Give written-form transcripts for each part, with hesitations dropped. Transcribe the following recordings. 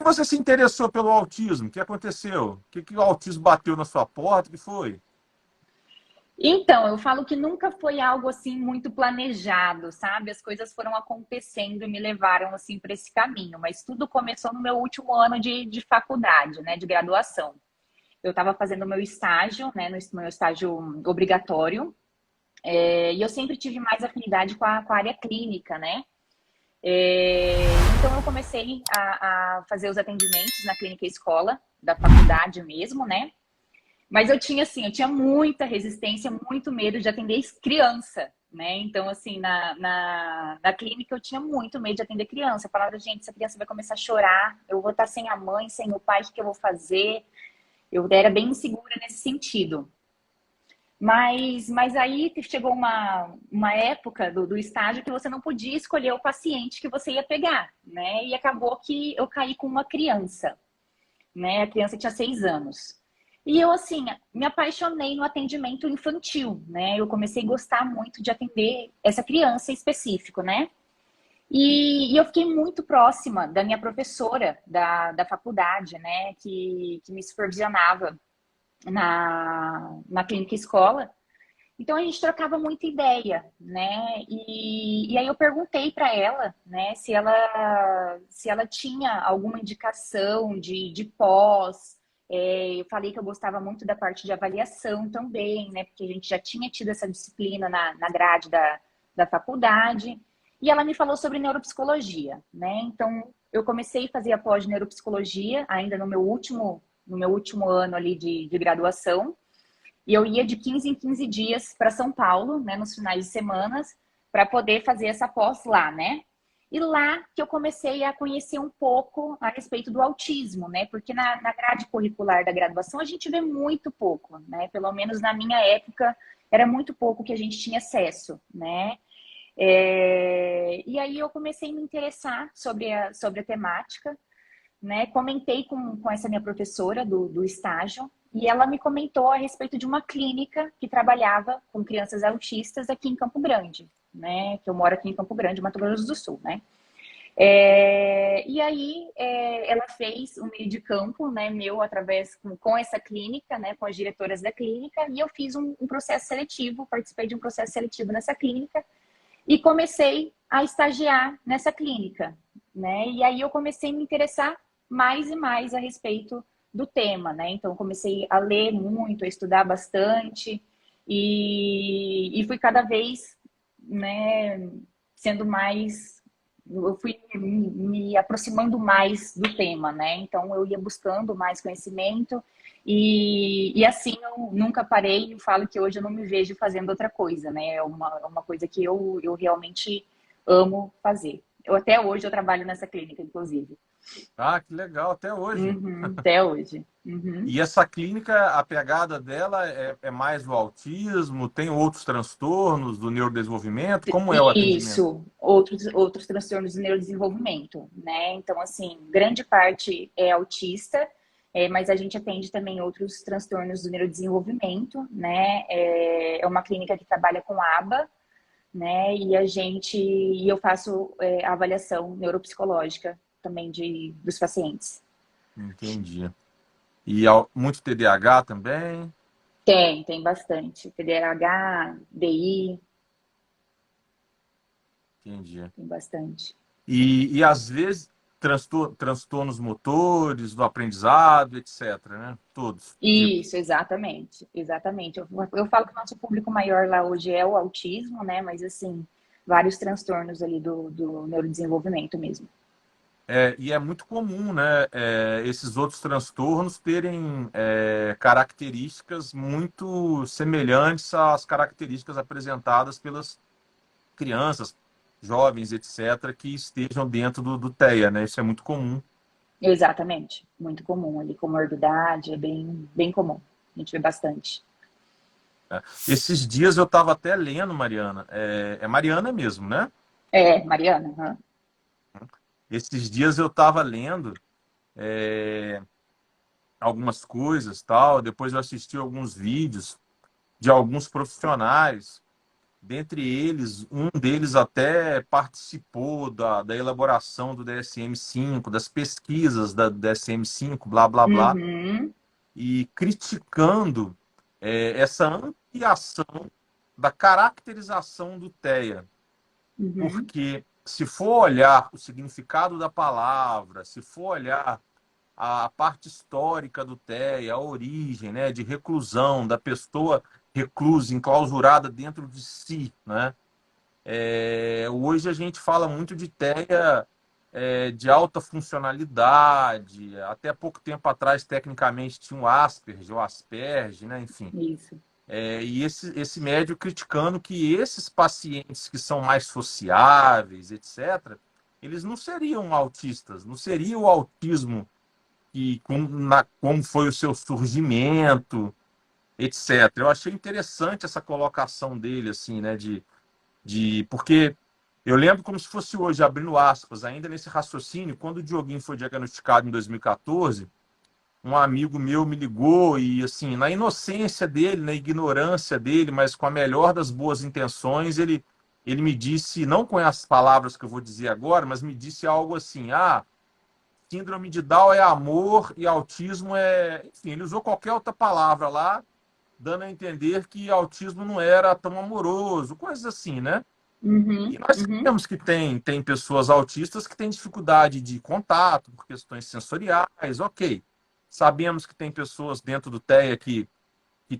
que você se interessou pelo autismo? O que aconteceu? O autismo bateu na sua porta? O que foi? Então, eu falo que nunca foi algo assim muito planejado, sabe? As coisas foram acontecendo e me levaram assim para esse caminho, mas tudo começou no meu último ano de faculdade, né, de graduação. Eu estava fazendo meu estágio, né, no meu estágio obrigatório, e eu sempre tive mais afinidade com a área clínica, né? Então eu comecei a fazer os atendimentos na clínica escola da faculdade mesmo, né? Mas eu tinha, assim, eu tinha muita resistência, muito medo de atender criança, né? Então, assim, na clínica eu tinha muito medo de atender criança. Eu falava, gente, essa criança vai começar a chorar, eu vou estar sem a mãe, sem o pai, o que eu vou fazer? Eu era bem insegura nesse sentido. Mas aí chegou uma época do estágio que você não podia escolher o paciente que você ia pegar, né? E acabou que eu caí com uma criança, né? A criança tinha 6 anos. E eu, assim, me apaixonei no atendimento infantil, né? Eu comecei a gostar muito de atender essa criança em específico, né? E eu fiquei muito próxima da minha professora da faculdade, né? Que me supervisionava na clínica escola. Então a gente trocava muita ideia, né? E aí eu perguntei para ela, né, se ela tinha alguma indicação de pós. Eu falei que eu gostava muito da parte de avaliação também, né? Porque a gente já tinha tido essa disciplina na grade da faculdade. E ela me falou sobre neuropsicologia, né? Então eu comecei a fazer a pós de neuropsicologia ainda no meu último ano ali de graduação. E eu ia de 15 em 15 dias para São Paulo, né, nos finais de semanas, para poder fazer essa pós lá, né? E lá que eu comecei a conhecer um pouco a respeito do autismo, né? Porque na grade curricular da graduação a gente vê muito pouco, né? Pelo menos na minha época era muito pouco que a gente tinha acesso, né? E aí eu comecei a me interessar sobre a temática, né? Comentei com essa minha professora do estágio e ela me comentou a respeito de uma clínica que trabalhava com crianças autistas aqui em Campo Grande, né? Que eu moro aqui em Campo Grande, Mato Grosso do Sul, né? E aí ela fez um meio de campo, né, meu, através com essa clínica, né, com as diretoras da clínica, e eu fiz um processo seletivo, participei de um processo seletivo nessa clínica e comecei a estagiar nessa clínica, né? E aí eu comecei a me interessar mais e mais a respeito do tema, né? Então comecei a ler muito, a estudar bastante e fui cada vez, né, sendo mais, eu fui me aproximando mais do tema, né? Então eu ia buscando mais conhecimento e assim eu nunca parei e falo que hoje eu não me vejo fazendo outra coisa, né? É uma coisa que eu realmente amo fazer. Até hoje eu trabalho nessa clínica, inclusive. Ah, que legal, até hoje. Uhum, até hoje. Uhum. E essa clínica, a pegada dela é mais o autismo? Tem outros transtornos do neurodesenvolvimento? Como é o atendimento? Isso, outros transtornos de neurodesenvolvimento, né? Então, assim, grande parte é autista, mas a gente atende também outros transtornos do neurodesenvolvimento, né? É uma clínica que trabalha com ABA, né? E eu faço a avaliação neuropsicológica também dos pacientes. Entendi. E muito TDAH também? Tem bastante. TDAH, DI, Entendi. tem bastante. E às vezes transtornos motores, do aprendizado, etc, né? Todos tipos. Isso, exatamente, exatamente. Eu falo que o nosso público maior lá hoje é o autismo, né? Mas assim, vários transtornos ali do neurodesenvolvimento mesmo. E é muito comum, né, esses outros transtornos terem características muito semelhantes às características apresentadas pelas crianças, jovens, etc., que estejam dentro do TEA, né? Isso é muito comum. Exatamente, muito comum ali, comorbidade, é bem, bem comum. A gente vê bastante. Né? Esses dias eu estava até lendo, Mariana, é Mariana mesmo, né? Mariana, aham. Esses dias eu estava lendo é, algumas coisas, tal. Depois eu assisti alguns vídeos de alguns profissionais. Dentre eles, um deles até participou da elaboração do DSM-5, das pesquisas da DSM-5, blá, blá, blá, Uhum, e criticando essa ampliação da caracterização do TEA. uhum, Porque se for olhar o significado da palavra, se for olhar a parte histórica do TEA, a origem, né, de reclusão, da pessoa reclusa, enclausurada dentro de si, né? Hoje a gente fala muito de TEA de alta funcionalidade. Até pouco tempo atrás, tecnicamente, tinha o Asperger, o Asperger, né? Enfim. isso. E esse médico criticando que esses pacientes que são mais sociáveis, etc., eles não seriam autistas, não seria o autismo que, como foi o seu surgimento, etc. Eu achei interessante essa colocação dele, assim, né? Porque eu lembro como se fosse hoje, abrindo aspas, ainda nesse raciocínio, quando o Dioguinho foi diagnosticado em 2014, um amigo meu me ligou e, assim, na inocência dele, na ignorância dele, mas com a melhor das boas intenções, ele me disse, não com as palavras que eu vou dizer agora, mas me disse algo assim: síndrome de Down é amor e autismo é. Enfim, ele usou qualquer outra palavra lá, dando a entender que autismo não era tão amoroso, coisas assim, né? E Uhum, nós uhum, sabemos que tem pessoas autistas que têm dificuldade de contato por questões sensoriais, ok. Sabemos que tem pessoas dentro do TEA que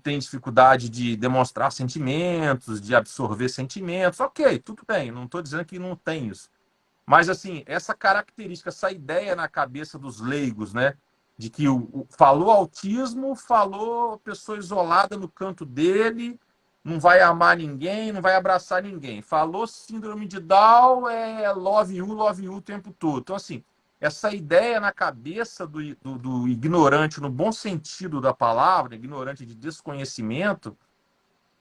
têm dificuldade de demonstrar sentimentos, de absorver sentimentos, ok, tudo bem, não estou dizendo que não tem isso. Mas, assim, essa característica, essa ideia na cabeça dos leigos, né? De que falou autismo, falou pessoa isolada no canto dele, não vai amar ninguém, não vai abraçar ninguém. Falou síndrome de Down, é love you o tempo todo. Então, assim, essa ideia na cabeça do ignorante, no bom sentido da palavra, ignorante de desconhecimento,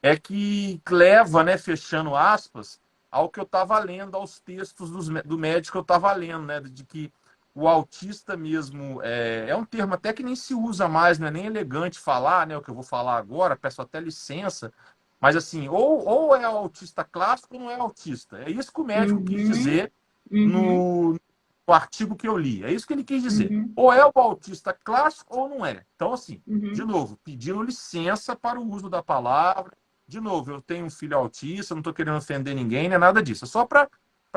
é que leva, né, fechando aspas, ao que eu estava lendo, aos textos do médico que eu estava lendo, né, de que o autista mesmo é um termo até que nem se usa mais, não é nem elegante falar, né, o que eu vou falar agora, peço até licença, mas assim, ou é autista clássico ou não é autista. É isso que o médico quis uhum, dizer uhum, no artigo que eu li. É isso que ele quis dizer. uhum, Ou é o autista clássico ou não é. Então, assim, de uhum, novo, pedindo licença para o uso da palavra. De novo, eu tenho um filho autista, não estou querendo ofender ninguém, não é nada disso. É só para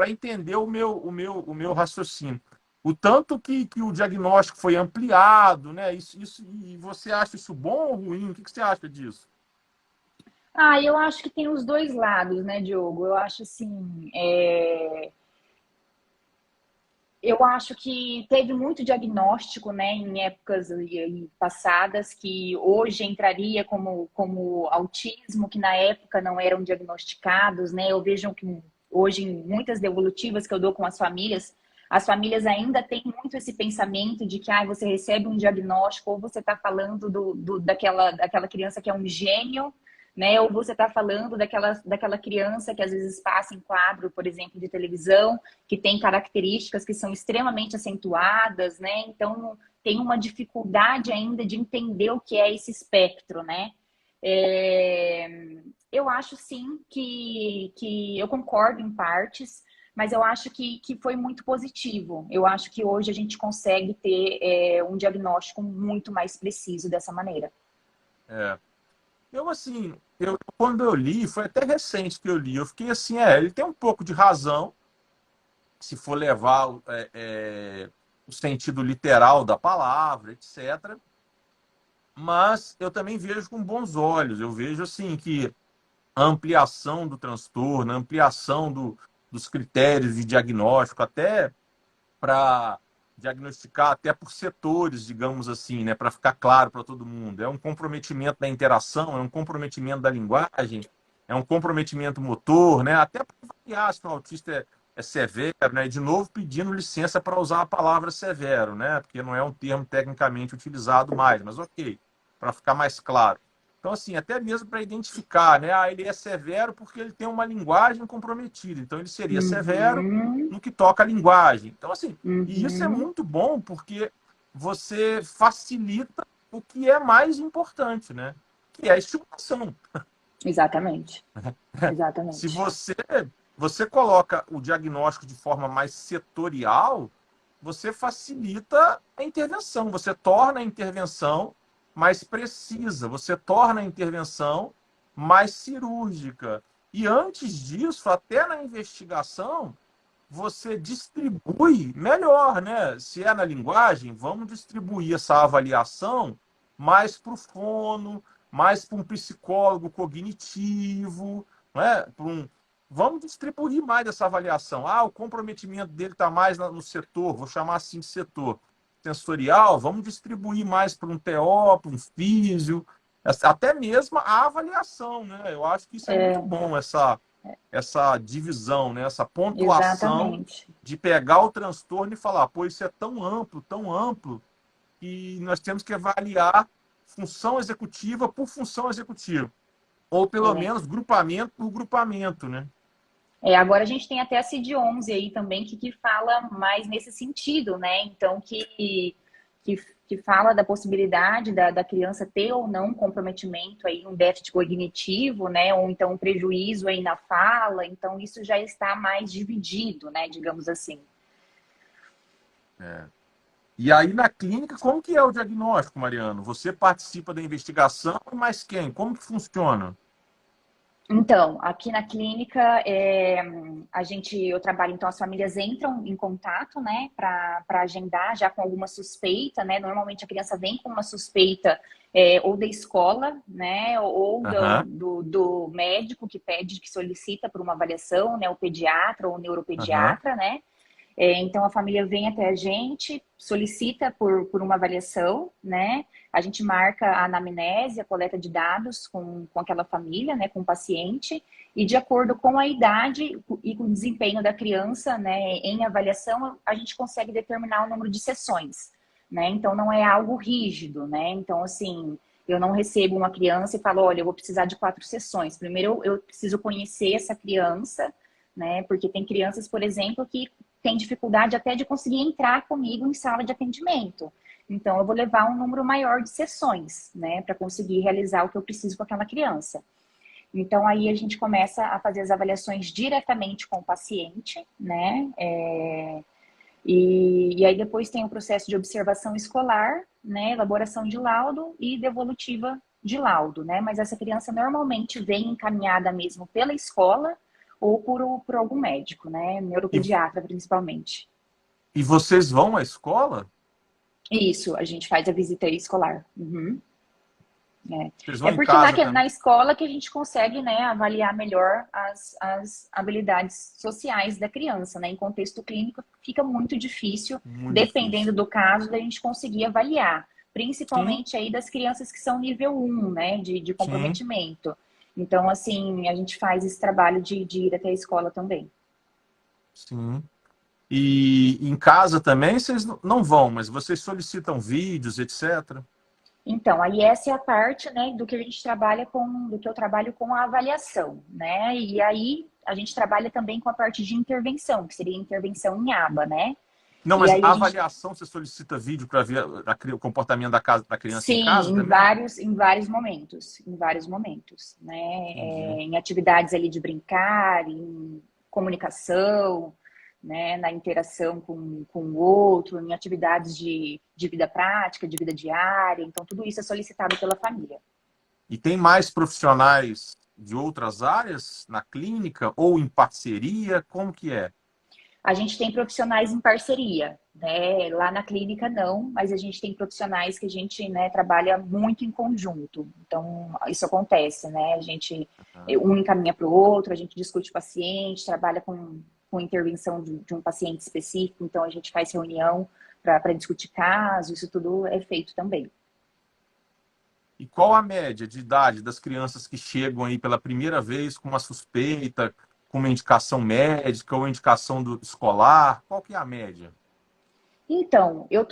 entender o meu raciocínio. O tanto que o diagnóstico foi ampliado, né? E você acha isso bom ou ruim? O que você acha disso? Ah, eu acho que tem os dois lados, né, Diogo? Eu acho assim, eu acho que teve muito diagnóstico, né, em épocas passadas, que hoje entraria como autismo, que na época não eram diagnosticados, né? Eu vejo que hoje, em muitas devolutivas que eu dou com as famílias ainda têm muito esse pensamento de que você recebe um diagnóstico, ou você está falando daquela criança que é um gênio, né? Ou você está falando daquela criança que às vezes passa em quadro, por exemplo, de televisão, que tem características que são extremamente acentuadas, né? Então tem uma dificuldade ainda de entender o que é esse espectro, né? Eu acho sim que eu concordo em partes, mas eu acho que foi muito positivo. Eu acho que hoje a gente consegue ter um diagnóstico muito mais preciso dessa maneira. É. Eu, assim, quando eu li, foi até recente que eu li, eu fiquei assim, ele tem um pouco de razão, se for levar o sentido literal da palavra, etc. Mas eu também vejo com bons olhos. Eu vejo assim que a ampliação do transtorno, a ampliação dos critérios de diagnóstico, até para diagnosticar até por setores, digamos assim, né, para ficar claro para todo mundo. É um comprometimento da interação, é um comprometimento da linguagem, é um comprometimento motor, né, até para avaliar se o autista é severo, né, e de novo pedindo licença para usar a palavra severo, né, porque não é um termo tecnicamente utilizado mais, mas ok, para ficar mais claro. Então, assim, até mesmo para identificar, né, ele é severo porque ele tem uma linguagem comprometida, então ele seria severo Uhum, no que toca a linguagem. Então, assim, e isso é uhum. muito bom porque você facilita o que é mais importante, né? Que é a estimulação. Exatamente. Se Exatamente. você coloca o diagnóstico de forma mais setorial, você facilita a intervenção, você torna a intervenção mais precisa, você torna a intervenção mais cirúrgica. E antes disso, até na investigação, você distribui melhor, né? Se é na linguagem, vamos distribuir essa avaliação mais para o fono, mais para um psicólogo cognitivo, né? Vamos distribuir mais essa avaliação. Ah, o comprometimento dele está mais no setor, vou chamar assim de setor sensorial, vamos distribuir mais para um TO, para um físio, até mesmo a avaliação, né? Eu acho que isso é muito É, bom, essa divisão, né? Essa pontuação exatamente. de pegar o transtorno e falar, pô, isso é tão amplo, que nós temos que avaliar função executiva por função executiva. Ou pelo É. menos grupamento por grupamento, né? Agora a gente tem até a CID-11 aí também que fala mais nesse sentido, né? Então, que, que fala da possibilidade da criança ter ou não comprometimento aí, um déficit cognitivo, né? Ou então um prejuízo aí na fala. Então, isso já está mais dividido, né? Digamos assim. É. E aí na clínica, como que é o diagnóstico, Mariano? Você participa da investigação, mas quem? Como que funciona? Então, aqui na clínica, eu trabalho, então as famílias entram em contato, né, para agendar já com alguma suspeita, né? Normalmente a criança vem com uma suspeita ou da escola, né, ou Aham, do médico que pede, que solicita por uma avaliação, né, o pediatra ou o aham, neuropediatra, né? Então, a família vem até a gente, solicita por uma avaliação, né? A gente marca a anamnese, a coleta de dados com aquela família, né? Com o paciente, e de acordo com a idade e com o desempenho da criança, né? Em avaliação, a gente consegue determinar o número de sessões, né? Então, não é algo rígido, né? Então, assim, eu não recebo uma criança e falo, olha, eu vou precisar de 4 sessões. Primeiro, eu preciso conhecer essa criança, né? Porque tem crianças, por exemplo, que têm dificuldade até de conseguir entrar comigo em sala de atendimento. Então, eu vou levar um número maior de sessões, né, para conseguir realizar o que eu preciso com aquela criança. Então, aí a gente começa a fazer as avaliações diretamente com o paciente, né? E aí depois tem o processo de observação escolar, né? Elaboração de laudo e devolutiva de laudo, né? Mas essa criança normalmente vem encaminhada mesmo pela escola ou por algum médico, né? E, Neuropediatra, principalmente. e vocês vão à escola? Isso, a gente faz a visita escolar. Uhum. Vocês É vão em porque casa também? na escola que a gente consegue, né, avaliar melhor as habilidades sociais da criança, né? Em contexto clínico fica muito difícil, Muito dependendo difícil. do caso, da gente conseguir avaliar. Sim, Principalmente aí das crianças que são nível 1, né, de sim, comprometimento. Então, assim, a gente faz esse trabalho de ir até a escola também. sim. E em casa também vocês não vão, mas vocês solicitam vídeos, etc. Então, aí essa é a parte, né, do que a gente trabalha do que eu trabalho com a avaliação, né? E aí a gente trabalha também com a parte de intervenção, que seria intervenção em aba, né? Não, E mas aí a a gente, avaliação você solicita vídeo para ver o comportamento da criança em sim, casa também? em vários momentos, né? Entendi. Em atividades ali de brincar, em comunicação, né? Na interação com o outro, em atividades de vida prática, de vida diária. Então, tudo isso é solicitado pela família. E tem mais profissionais de outras áreas na clínica ou em parceria? Como que é? A gente tem profissionais em parceria, né? Lá na clínica não, mas a gente tem profissionais que a gente, né, trabalha muito em conjunto. Então, isso acontece, né? Um encaminha para o outro, a gente discute o paciente, trabalha com intervenção de um paciente específico, então a gente faz reunião para discutir caso, isso tudo é feito também. E qual a média de idade das crianças que chegam aí pela primeira vez com uma suspeita, com uma indicação médica ou indicação escolar? Qual que é a média? Então, eu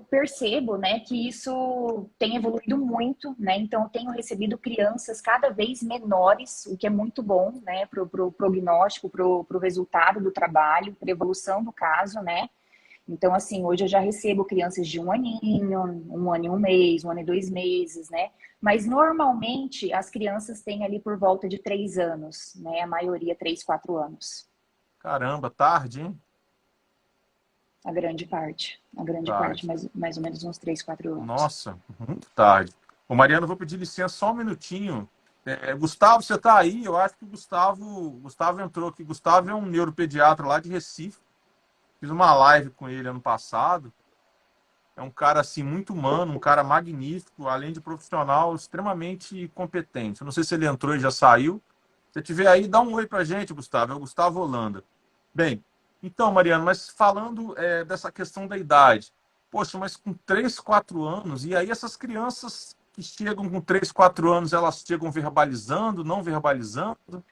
percebo, né, que isso tem evoluído muito, né? Então, eu tenho recebido crianças cada vez menores, o que é muito bom, né, para o prognóstico, para o resultado do trabalho, para a evolução do caso, né? Então, assim, hoje eu já recebo crianças de 1 ano e 1 mês, 1 ano e 2 meses, né? Mas normalmente as crianças têm ali por volta de 3 anos, né? A maioria 3, 4 anos. Caramba, tarde, hein? A grande parte, Tarde. mais ou menos uns 3, 4 anos. Nossa, muito tarde. Ô, Mariana, eu vou pedir licença só um minutinho. Gustavo, você está aí? Eu acho que o Gustavo entrou aqui. Gustavo é um neuropediatra lá de Recife. Fiz uma live com ele ano passado. É um cara assim muito humano, um cara magnífico, além de profissional extremamente competente. Eu não sei se ele entrou e já saiu. Se tiver aí, dá um oi pra gente, Gustavo. É o Gustavo Holanda. Bem, então, Mariana, mas falando dessa questão da idade, poxa, mas com 3, 4 anos, e aí essas crianças que chegam com 3, 4 anos, elas chegam verbalizando, não verbalizando?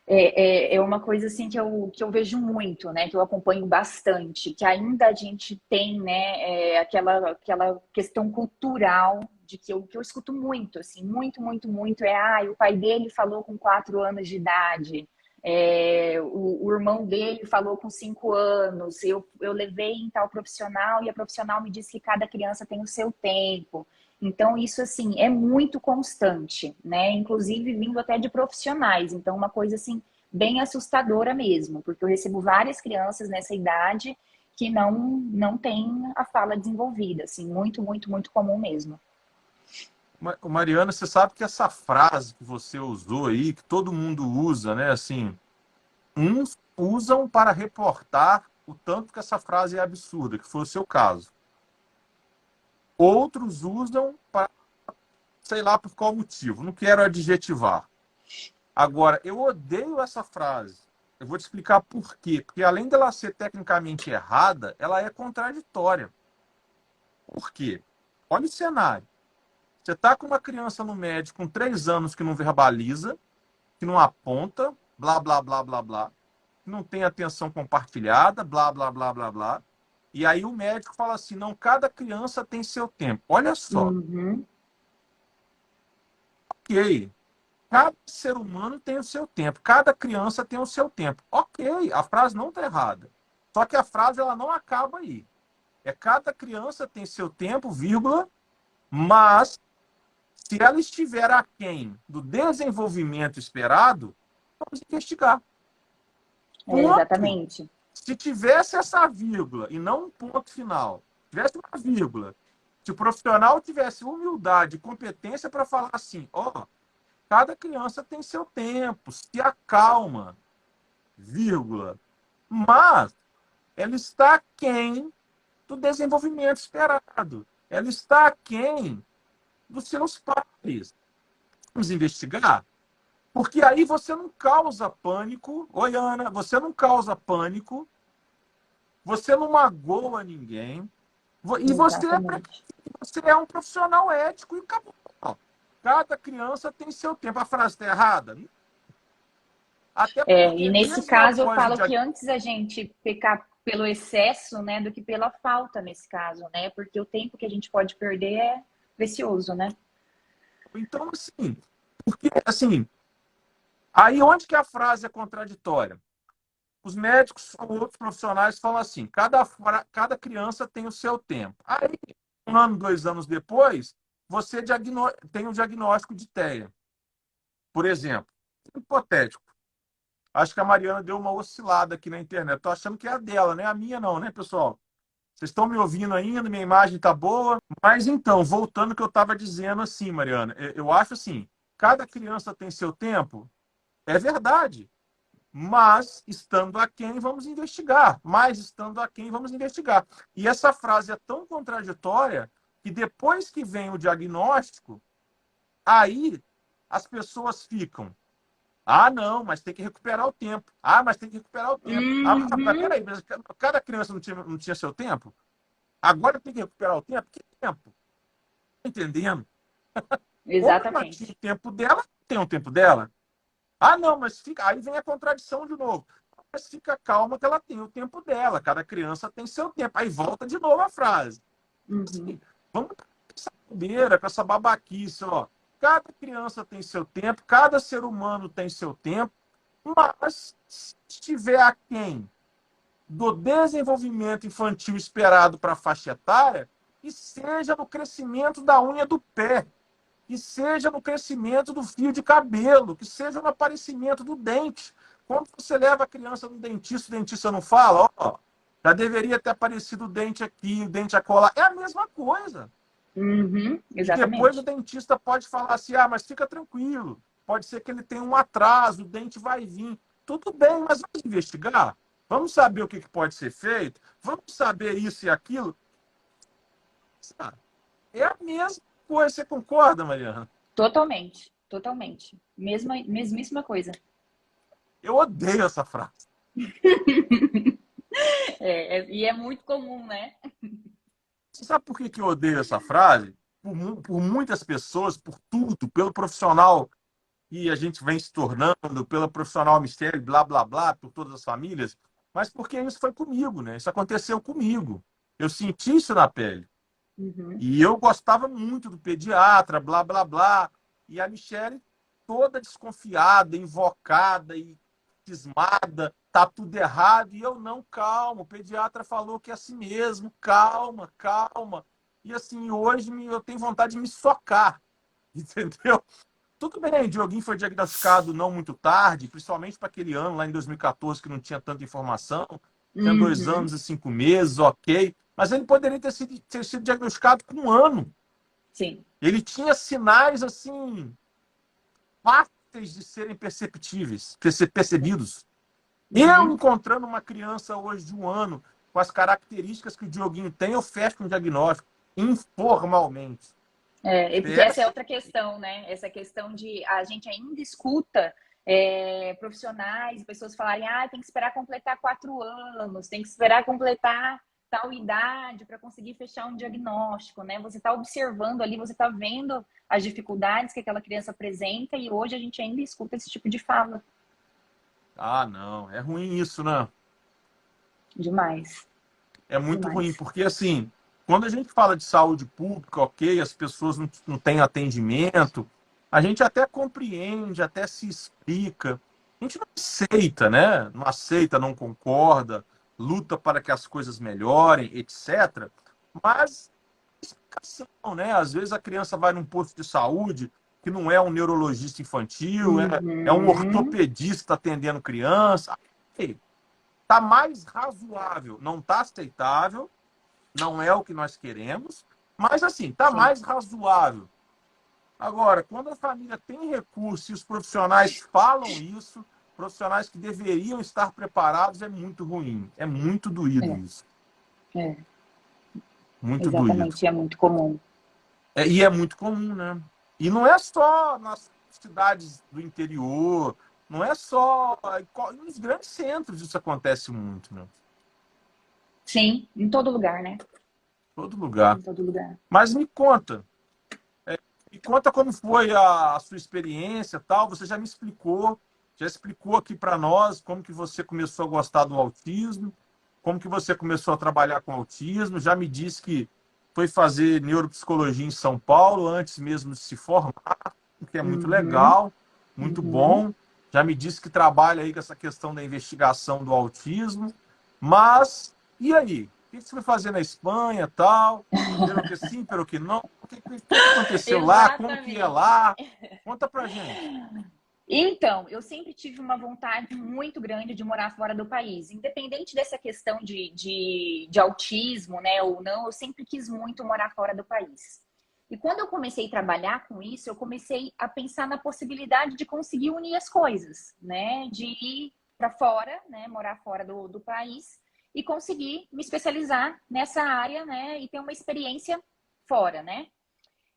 É uma coisa assim que eu vejo muito, né? Que eu acompanho bastante, que ainda a gente tem, né? Aquela questão cultural de que eu escuto muito, assim, muito, muito, muito. O pai dele falou com 4 anos de idade, o irmão dele falou com 5 anos. Eu levei em tal profissional e a profissional me disse que cada criança tem o seu tempo. Então, isso, assim, é muito constante, né? Inclusive vindo até de profissionais. Então, uma coisa, assim, bem assustadora mesmo, porque eu recebo várias crianças nessa idade que não têm a fala desenvolvida, assim, muito, muito, muito comum mesmo. Mariana, você sabe que essa frase que você usou aí, que todo mundo usa, né? Assim, uns usam para reportar o tanto que essa frase é absurda, que foi o seu caso. Outros usam para, sei lá por qual motivo, não quero adjetivar. Agora, eu odeio essa frase. Eu vou te explicar por quê. Porque além dela ser tecnicamente errada, ela é contraditória. Por quê? Olha o cenário. Você está com uma criança no médico com 3 anos que não verbaliza, que não aponta, blá, blá, blá, blá, blá, que não tem atenção compartilhada, blá, blá, blá, blá, blá. E aí o médico fala assim, não, cada criança tem seu tempo. Olha só, Uhum, ok, cada ser humano tem o seu tempo, cada criança tem o seu tempo. Ok, a frase não está errada. Só que a frase ela não acaba aí. Cada criança tem seu tempo, vírgula, mas se ela estiver aquém do desenvolvimento esperado, vamos investigar. Ponto. exatamente. Se tivesse essa vírgula e não um ponto final, tivesse uma vírgula, se o profissional tivesse humildade e competência para falar assim, ó, cada criança tem seu tempo, se acalma, vírgula. Mas ela está aquém do desenvolvimento esperado. Ela está aquém dos seus pares. Vamos investigar? Porque aí você não causa pânico. Oi, Ana, você não causa pânico, você não magoa ninguém. E Exatamente. você é um profissional ético e acabou. Cada criança tem seu tempo. A frase está errada? Até E porque nesse mesmo caso eu após o falo que diagnóstico. antes a gente pecar pelo excesso, né, do que pela falta nesse caso, né? Porque o tempo que a gente pode perder é precioso, né? Então, assim, porque, assim, aí onde que a frase é contraditória? Os médicos ou outros profissionais falam assim: cada criança tem o seu tempo. Aí, 1 ano, 2 anos depois, você tem o diagnóstico de TEA. Por exemplo, hipotético. Acho que a Mariana deu uma oscilada aqui na internet. Estou achando que é a dela, não é a minha, não, né, pessoal? Vocês estão me ouvindo ainda? Minha imagem está boa? Mas então, voltando ao que eu estava dizendo, assim, Mariana, eu acho assim: cada criança tem seu tempo. É verdade. Mas, estando aquém, vamos investigar. Mas, estando aquém, vamos investigar. E essa frase é tão contraditória que depois que vem o diagnóstico, aí as pessoas ficam. Ah, não, mas tem que recuperar o tempo. Ah, mas tem que recuperar o tempo. Ah, mas Uhum, peraí, mas cada criança não tinha seu tempo? Agora tem que recuperar o tempo? Que tempo? Tá entendendo? Como ela tinha exatamente. o tempo dela, tem o tempo dela. Ah, não, mas fica. Aí vem a contradição de novo. Mas fica calma que ela tem o tempo dela. Cada criança tem seu tempo. Aí volta de novo a frase. Uhum, Assim, vamos com essa bobeira, com essa babaquice, ó. Cada criança tem seu tempo, cada ser humano tem seu tempo, mas se estiver aquém do desenvolvimento infantil esperado para a faixa etária, e seja no crescimento da unha do pé, que seja no crescimento do fio de cabelo, que seja no aparecimento do dente. Quando você leva a criança no dentista, o dentista não fala, ó, já deveria ter aparecido o dente aqui, o dente acolá. É a mesma coisa. Uhum, E depois o exatamente. dentista pode falar assim, ah, mas fica tranquilo, pode ser que ele tenha um atraso, o dente vai vir. Tudo bem, mas vamos investigar? Vamos saber o que pode ser feito? Vamos saber isso e aquilo? É a mesma coisa, você concorda, Mariana? Totalmente, totalmente. Mesmíssima coisa. Eu odeio essa frase. E é muito comum, né? Você sabe por que eu odeio essa frase? Por muitas pessoas, por tudo, pelo profissional que a gente vem se tornando, pelo profissional mistério, blá, blá, blá, por todas as famílias, mas porque isso foi comigo, né? Isso aconteceu comigo. Eu senti isso na pele. Uhum. E eu gostava muito do pediatra, blá, blá, blá. E a Michelle toda desconfiada, invocada e cismada, tá tudo errado. E eu não, calma, o pediatra falou que é assim mesmo, calma, calma. E assim, hoje eu tenho vontade de me socar, entendeu? Tudo bem, o Dioguinho foi diagnosticado não muito tarde, principalmente para aquele ano, lá em 2014, que não tinha tanta informação. Tinha 2 anos Uhum. e 5 meses, ok. Mas ele poderia ter sido diagnosticado com 1 ano. Sim. Ele tinha sinais, assim, fáceis de serem percebidos. Eu Uhum. encontrando uma criança hoje de 1 ano, com as características que o Dioguinho tem, eu fecho um diagnóstico, informalmente. Porque essa é Fecho. outra questão, né? Essa questão de a gente ainda escuta profissionais, pessoas falarem, ah, tem que esperar completar 4 anos, tem que esperar completar tal idade para conseguir fechar um diagnóstico, né? Você está observando ali, você está vendo as dificuldades que aquela criança apresenta e hoje a gente ainda escuta esse tipo de fala. Ah, não, é ruim isso, né? Demais, É muito ruim, demais. porque assim, quando a gente fala de saúde pública, ok, as pessoas não têm atendimento, a gente até compreende, até se explica. A gente não aceita, né? Não aceita, não concorda, luta para que as coisas melhorem, etc. Mas explicação, né? Às vezes a criança vai num posto de saúde que não é um neurologista infantil, é um Uhum. ortopedista atendendo criança. Está mais razoável, não está aceitável, não é o que nós queremos, mas assim, está Sim. mais razoável. Agora, quando a família tem recurso e os profissionais falam isso, profissionais que deveriam estar preparados, é muito ruim. É muito doído É, isso. é, Muito doído. exatamente, é muito comum. E é muito comum, né? E não é só nas cidades do interior, não é só. Nos grandes centros isso acontece muito, né? Sim, em todo lugar, né? Todo lugar. Em todo lugar. Mas me conta como foi a sua experiência, tal. Você já explicou aqui para nós como que você começou a gostar do autismo, como que você começou a trabalhar com autismo. Já me disse que foi fazer neuropsicologia em São Paulo antes mesmo de se formar, o que é muito Uhum, legal, muito uhum. bom. Já me disse que trabalha aí com essa questão da investigação do autismo. Mas e aí? O que você foi fazer na Espanha, tal? Pelo que sim, pelo que não? O que aconteceu lá? Como que é Exatamente. lá? Conta pra gente. Então, eu sempre tive uma vontade muito grande de morar fora do país. Independente dessa questão de autismo, né, ou não, eu sempre quis muito morar fora do país. E quando eu comecei a trabalhar com isso, eu comecei a pensar na possibilidade de conseguir unir as coisas, né? De ir para fora, né? Morar fora do país e conseguir me especializar nessa área, né? E ter uma experiência fora, né?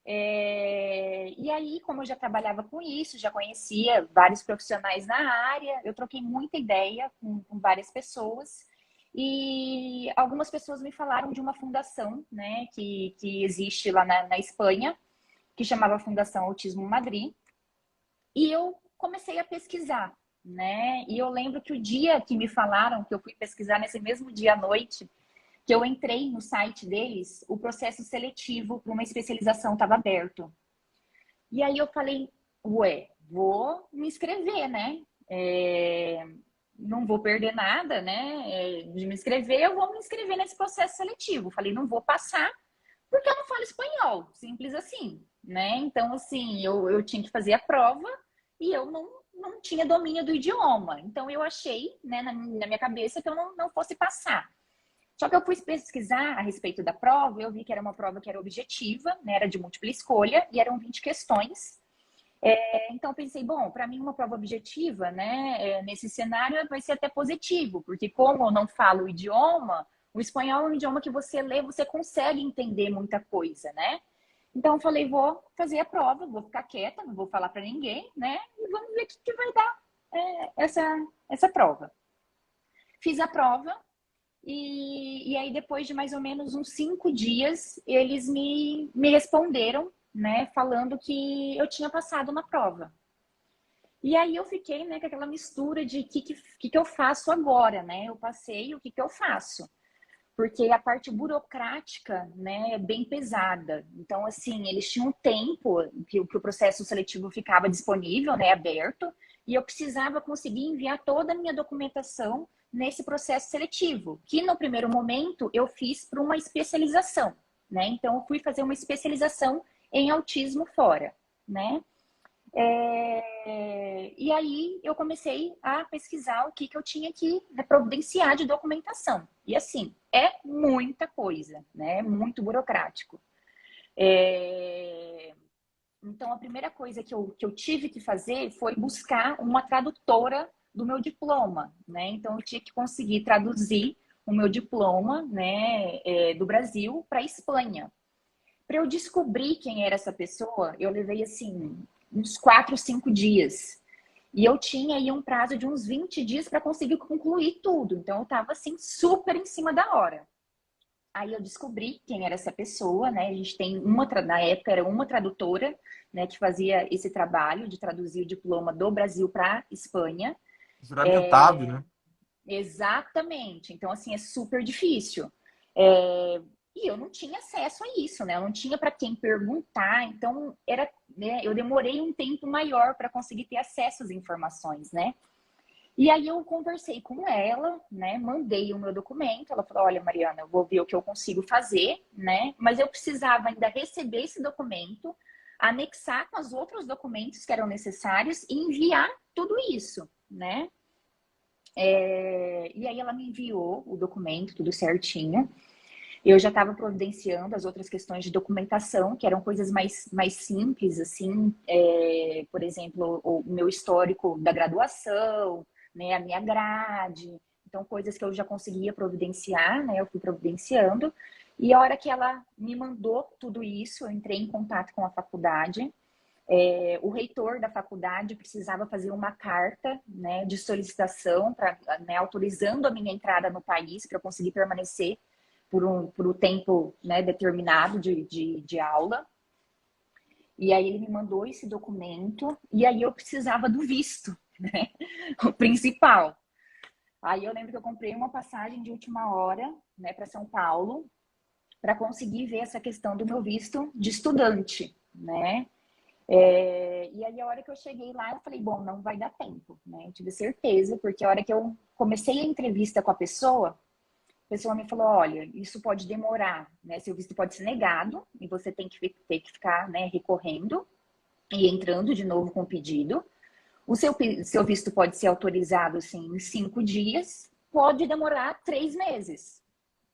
E aí, como eu já trabalhava com isso, já conhecia vários profissionais na área, eu troquei muita ideia com várias pessoas. E algumas pessoas me falaram de uma fundação, né, que existe lá na Espanha, que chamava Fundação Autismo Madrid. E eu comecei a pesquisar, né? E eu lembro que o dia que me falaram, que eu fui pesquisar nesse mesmo dia à noite, que eu entrei no site deles, o processo seletivo para uma especialização estava aberto. E aí eu falei, ué, vou me inscrever, né? não vou perder nada, né, de me inscrever, eu vou me inscrever nesse processo seletivo. Falei, não vou passar porque eu não falo espanhol, simples assim, né? Então, assim, eu tinha que fazer a prova e eu não tinha domínio do idioma. Então, eu achei, né, na minha cabeça que eu não fosse passar. Só que eu fui pesquisar a respeito da prova, eu vi que era uma prova que era objetiva, né, era de múltipla escolha e eram 20 questões. Então, eu pensei, bom, para mim uma prova objetiva, né, nesse cenário vai ser até positivo, porque como eu não falo o idioma, o espanhol é um idioma que você lê, você consegue entender muita coisa, né? Então, eu falei, vou fazer a prova, vou ficar quieta, não vou falar para ninguém, né? E vamos ver o que vai dar essa prova. Fiz a prova e aí, depois de mais ou menos uns 5 dias, eles me responderam, né, falando que eu tinha passado na prova. E aí eu fiquei, né, com aquela mistura de que eu faço agora, né? Eu passei, o que eu faço? Porque a parte burocrática, né, é bem pesada. Então, assim, eles tinham um tempo que o processo seletivo ficava disponível, né, aberto, e eu precisava conseguir enviar toda a minha documentação nesse processo seletivo, que no primeiro momento eu fiz para uma especialização, né? Então, eu fui fazer uma especialização em autismo fora, né? E aí eu comecei a pesquisar o que eu tinha que providenciar de documentação. E assim, é muita coisa, né? É muito burocrático. Então, a primeira coisa que eu tive que fazer foi buscar uma tradutora do meu diploma, né? Então, eu tinha que conseguir traduzir o meu diploma, né, do Brasil para a Espanha. Para eu descobrir quem era essa pessoa, eu levei, assim, uns 4, 5 dias. E eu tinha aí um prazo de uns 20 dias para conseguir concluir tudo. Então, eu estava, assim, super em cima da hora. Aí eu descobri quem era essa pessoa, né? A gente tem na época era uma tradutora, né, que fazia esse trabalho de traduzir o diploma do Brasil para Espanha. Juramentado, né? Exatamente. Então, assim, é super difícil. E eu não tinha acesso a isso, né? Eu não tinha para quem perguntar. Então, né, eu demorei um tempo maior para conseguir ter acesso às informações, né? E aí eu conversei com ela, né? Mandei o meu documento. Ela falou: olha, Mariana, eu vou ver o que eu consigo fazer, né? Mas eu precisava ainda receber esse documento, anexar com os outros documentos que eram necessários e enviar tudo isso, né? E aí ela me enviou o documento, tudo certinho. Eu já estava providenciando as outras questões de documentação, que eram coisas mais simples, assim, por exemplo, o meu histórico da graduação, né, a minha grade, então coisas que eu já conseguia providenciar, né, eu fui providenciando. E a hora que ela me mandou tudo isso, eu entrei em contato com a faculdade. O reitor da faculdade precisava fazer uma carta, né, de solicitação, né, autorizando a minha entrada no país para eu conseguir permanecer por um tempo, né, determinado de aula. E aí ele me mandou esse documento e aí eu precisava do visto, né, o principal. Aí eu lembro que eu comprei uma passagem de última hora, né, para São Paulo, para conseguir ver essa questão do meu visto de estudante, né? E aí a hora que eu cheguei lá, eu falei, bom, não vai dar tempo, né? Eu tive certeza, porque a hora que eu comecei a entrevista com a pessoa me falou, olha, isso pode demorar, né? Seu visto pode ser negado e você tem que ficar, né, recorrendo e entrando de novo com o pedido. O seu visto pode ser autorizado, assim, em 5 dias, pode demorar 3 meses.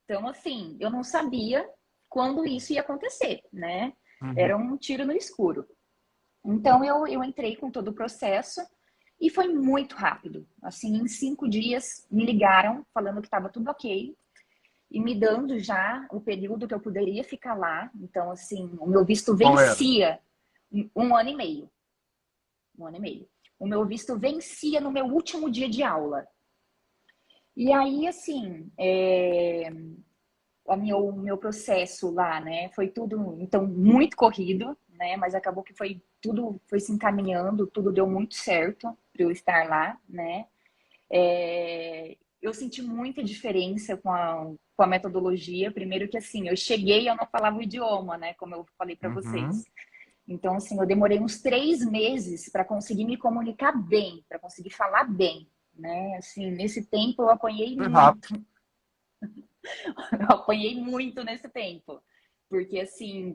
Então, assim, eu não sabia quando isso ia acontecer, né? Uhum. Era um tiro no escuro. Então, eu entrei com todo o processo e foi muito rápido. Assim, em 5 dias, me ligaram falando que estava tudo ok e me dando já o período que eu poderia ficar lá. Então, assim, o meu visto Qual era? vencia 1 ano e meio. 1 ano e meio. O meu visto vencia no meu último dia de aula. E aí, assim, o meu processo lá, né, foi tudo, então, muito corrido, né, mas acabou que tudo foi se encaminhando, tudo deu muito certo para eu estar lá, né. Eu senti muita diferença com a metodologia. Primeiro que, assim, eu cheguei e eu não falava o idioma, né, como eu falei para Uhum. vocês. Então, assim, eu demorei uns 3 meses para conseguir me comunicar bem, para conseguir falar bem, né? Assim, nesse tempo eu apanhei Foi rápido. muito, eu apanhei muito nesse tempo. Porque, assim,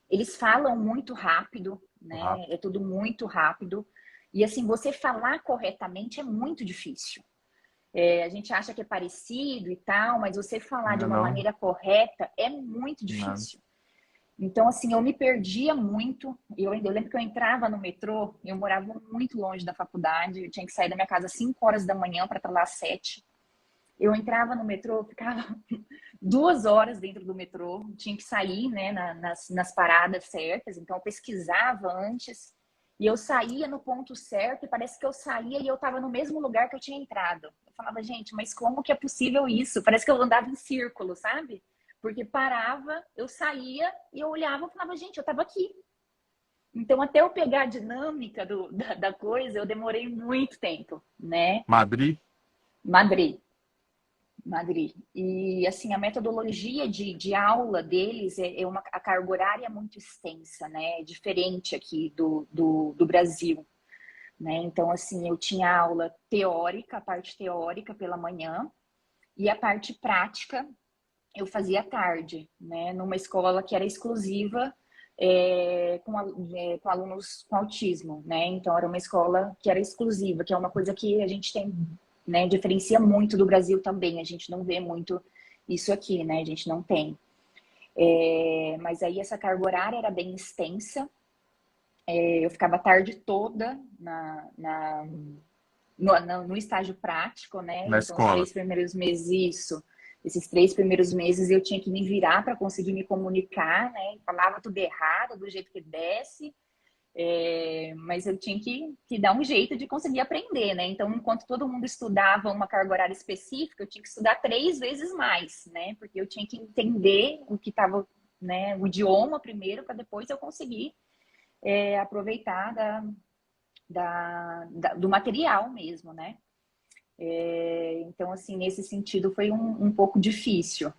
eles falam muito rápido, né? Rápido. É tudo muito rápido. E, assim, você falar corretamente é muito difícil. A gente acha que é parecido e tal, mas você falar de Não, uma não, maneira correta é muito não. difícil. Então, assim, eu me perdia muito. Eu lembro que eu entrava no metrô, eu morava muito longe da faculdade, eu tinha que sair da minha casa às 5 horas da manhã para estar lá às 7. Eu entrava no metrô, ficava 2 horas dentro do metrô, tinha que sair, né, nas paradas certas, então eu pesquisava antes, e eu saía no ponto certo, e parece que eu saía e eu estava no mesmo lugar que eu tinha entrado. Eu falava, gente, mas como que é possível isso? Parece que eu andava em círculo, sabe? Porque parava, eu saía e eu olhava e falava, gente, eu estava aqui. Então, até eu pegar a dinâmica da coisa, eu demorei muito tempo, né? Madrid, Madrid. Madrid. E, assim, a metodologia de aula deles a carga horária é muito extensa, né? É diferente aqui do Brasil, né? Então, assim, eu tinha aula teórica, a parte teórica pela manhã, e a parte prática eu fazia à tarde, né? Numa escola que era exclusiva com alunos com autismo, né? Então, era uma escola que era exclusiva, que é uma coisa que a gente tem, né? Diferencia muito do Brasil também. A gente não vê muito isso aqui, né? A gente não tem. Mas aí essa carga horária era bem extensa. Eu ficava a tarde toda no estágio prático, né? na Então, os escola. 3 primeiros meses, isso. Esses 3 primeiros meses eu tinha que me virar para conseguir me comunicar, né? Falava tudo errado, do jeito que desce, mas eu tinha que dar um jeito de conseguir aprender, né? Então, enquanto todo mundo estudava uma carga horária específica, eu tinha que estudar 3 vezes mais, né? Porque eu tinha que entender o que estava, né? O idioma primeiro, para depois eu conseguir aproveitar do material mesmo, né? Então, assim, nesse sentido foi um pouco difícil.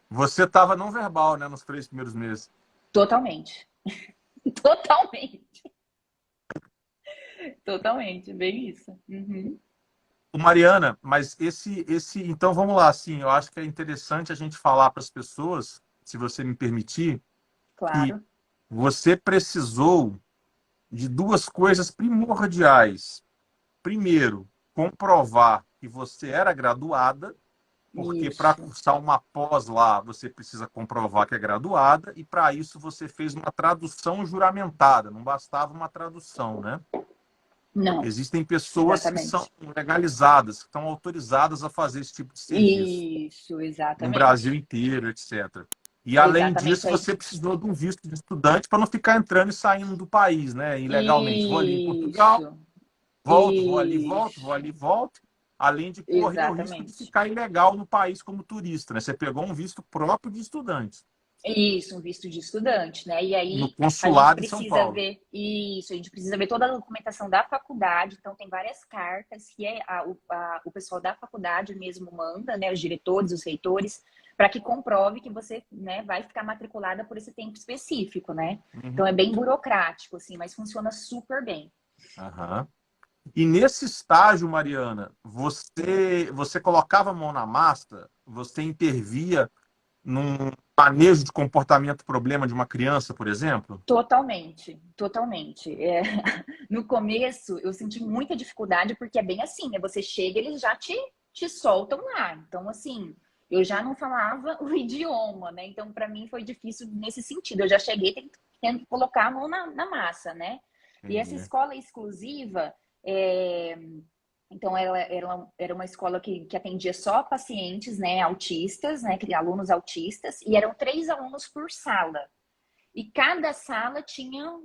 Você estava não verbal, né, nos 3 primeiros meses. Totalmente. Totalmente. Totalmente. Bem isso. Uhum. O Mariana, mas então vamos lá, assim, eu acho que é interessante a gente falar para as pessoas, se você me permitir, que Claro. você precisou de duas coisas primordiais. Primeiro, comprovar que você era graduada, porque para Isso. cursar uma pós lá, você precisa comprovar que é graduada, e para isso você fez uma tradução juramentada, não bastava uma tradução, né? Não. Existem pessoas que são Exatamente. legalizadas, que estão autorizadas a fazer esse tipo de serviço Isso, no Brasil exatamente. inteiro, etc. E além Exatamente disso, aí. você precisou de um visto de estudante para não ficar entrando e saindo do país, né? Ilegalmente. Vou ali em Portugal, Isso. volto, vou ali, volto, vou Isso. ali, volto. Além de correr o risco de Exatamente. ficar ilegal no país como turista, né? Você pegou um visto próprio de estudante Isso, um visto de estudante, né? E no aí a gente consulado em São precisa Paulo. ver isso, a gente precisa ver toda a documentação da faculdade. Então, tem várias cartas que o pessoal da faculdade mesmo manda, né? Os diretores, os reitores, para que comprove que você, né, vai ficar matriculada por esse tempo específico, né? Então, Uhum. é bem burocrático, assim, mas funciona super bem. Aham. E nesse estágio, Mariana, você colocava a mão na massa, você intervia num manejo de comportamento problema de uma criança, por exemplo? Totalmente, totalmente. No começo, eu senti muita dificuldade, porque é bem assim, né? Você chega, eles já te soltam lá. Então, assim, eu já não falava o idioma, né? Então, para mim foi difícil nesse sentido. Eu já cheguei tendo que colocar a mão na massa, né? E essa Entendi. escola exclusiva, é, então ela era uma escola que atendia só pacientes, né, autistas, né, alunos autistas, e eram 3 alunos por sala. E cada sala tinham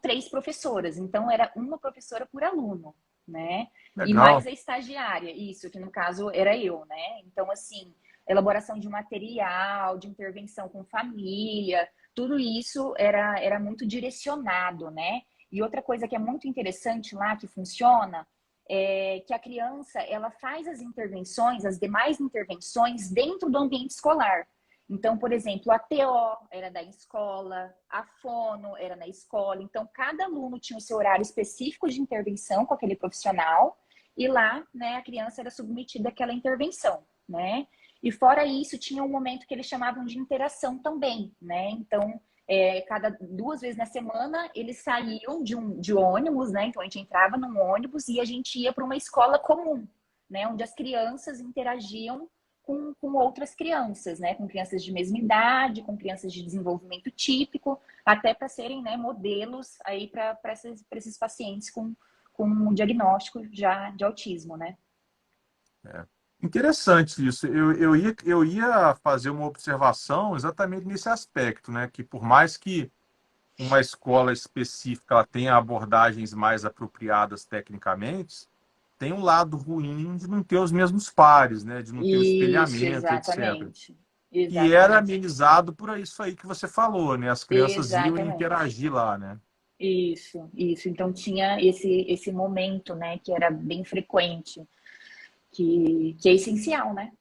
3 professoras, então era uma professora por aluno, né? E mais Legal. a estagiária, isso, que no caso era eu, né? Então, assim, elaboração de material, de intervenção com família, tudo isso era muito direcionado, né? E outra coisa que é muito interessante lá, que funciona, é que a criança, ela faz as intervenções, as demais intervenções dentro do ambiente escolar. Então, por exemplo, a TO era da escola, a fono era na escola. Então, cada aluno tinha o seu horário específico de intervenção com aquele profissional e lá, né, a criança era submetida àquela intervenção, né? E fora isso, tinha um momento que eles chamavam de interação também, né? Então, cada 2 vezes na semana, eles saíam de ônibus, né? Então, a gente entrava num ônibus e a gente ia para uma escola comum, né? Onde as crianças interagiam com outras crianças, né? Com crianças de mesma idade, com crianças de desenvolvimento típico, até para serem, né, modelos aí para esses pacientes com um diagnóstico já de autismo, né? É. Interessante isso. Eu ia fazer uma observação exatamente nesse aspecto, né? Que por mais que uma escola específica ela tenha abordagens mais apropriadas tecnicamente, tem um lado ruim de não ter os mesmos pares, né? De não ter o Isso, espelhamento, etc. exatamente. E era Exatamente. amenizado por isso aí que você falou, né? As crianças iam Exatamente. interagir lá, né? Isso, isso. Então tinha esse momento, né, que era bem frequente, que é essencial, né?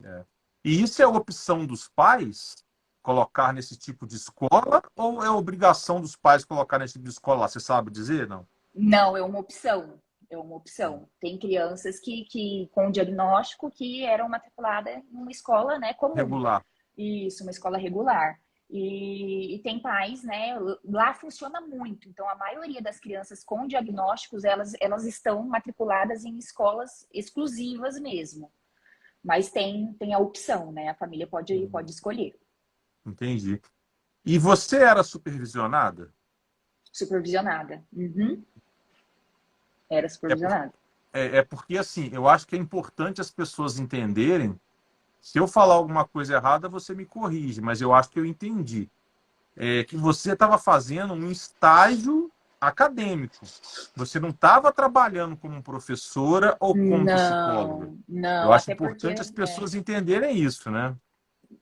É. E isso é opção dos pais colocar nesse tipo de escola ou é obrigação dos pais colocar nesse tipo de escola? Você sabe dizer, não? Não, é uma opção. É uma opção. Tem crianças que com diagnóstico que eram matriculadas em uma escola, né, comum. Regular. Isso, uma escola regular. E tem pais, né? Lá funciona muito. Então, a maioria das crianças com diagnósticos, elas estão matriculadas em escolas exclusivas mesmo. Mas tem a opção, né? A família pode escolher. Entendi. E você era supervisionada? Supervisionada. Uhum. Era É, por, supervisionada. é porque, assim, eu acho que é importante as pessoas entenderem. Se eu falar alguma coisa errada, você me corrige, mas eu acho que eu entendi. É que você estava fazendo um estágio acadêmico. Você não estava trabalhando como professora ou como psicóloga. Não, Eu não, acho até porque importante as pessoas entenderem isso, né?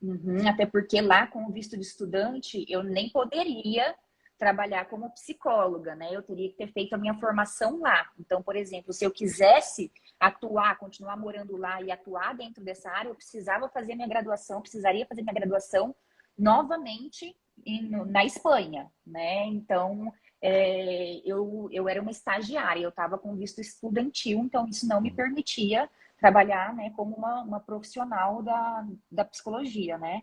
uhum, até porque lá com o visto de estudante eu nem poderia trabalhar como psicóloga, né? Eu teria que ter feito a minha formação lá. Então, por exemplo, se eu quisesse atuar, continuar morando lá e atuar dentro dessa área, eu precisava fazer minha graduação, precisaria fazer minha graduação novamente na Espanha, né? Então, eu era uma estagiária, eu estava com visto estudantil, então isso não me permitia trabalhar, né, como uma profissional da psicologia, né?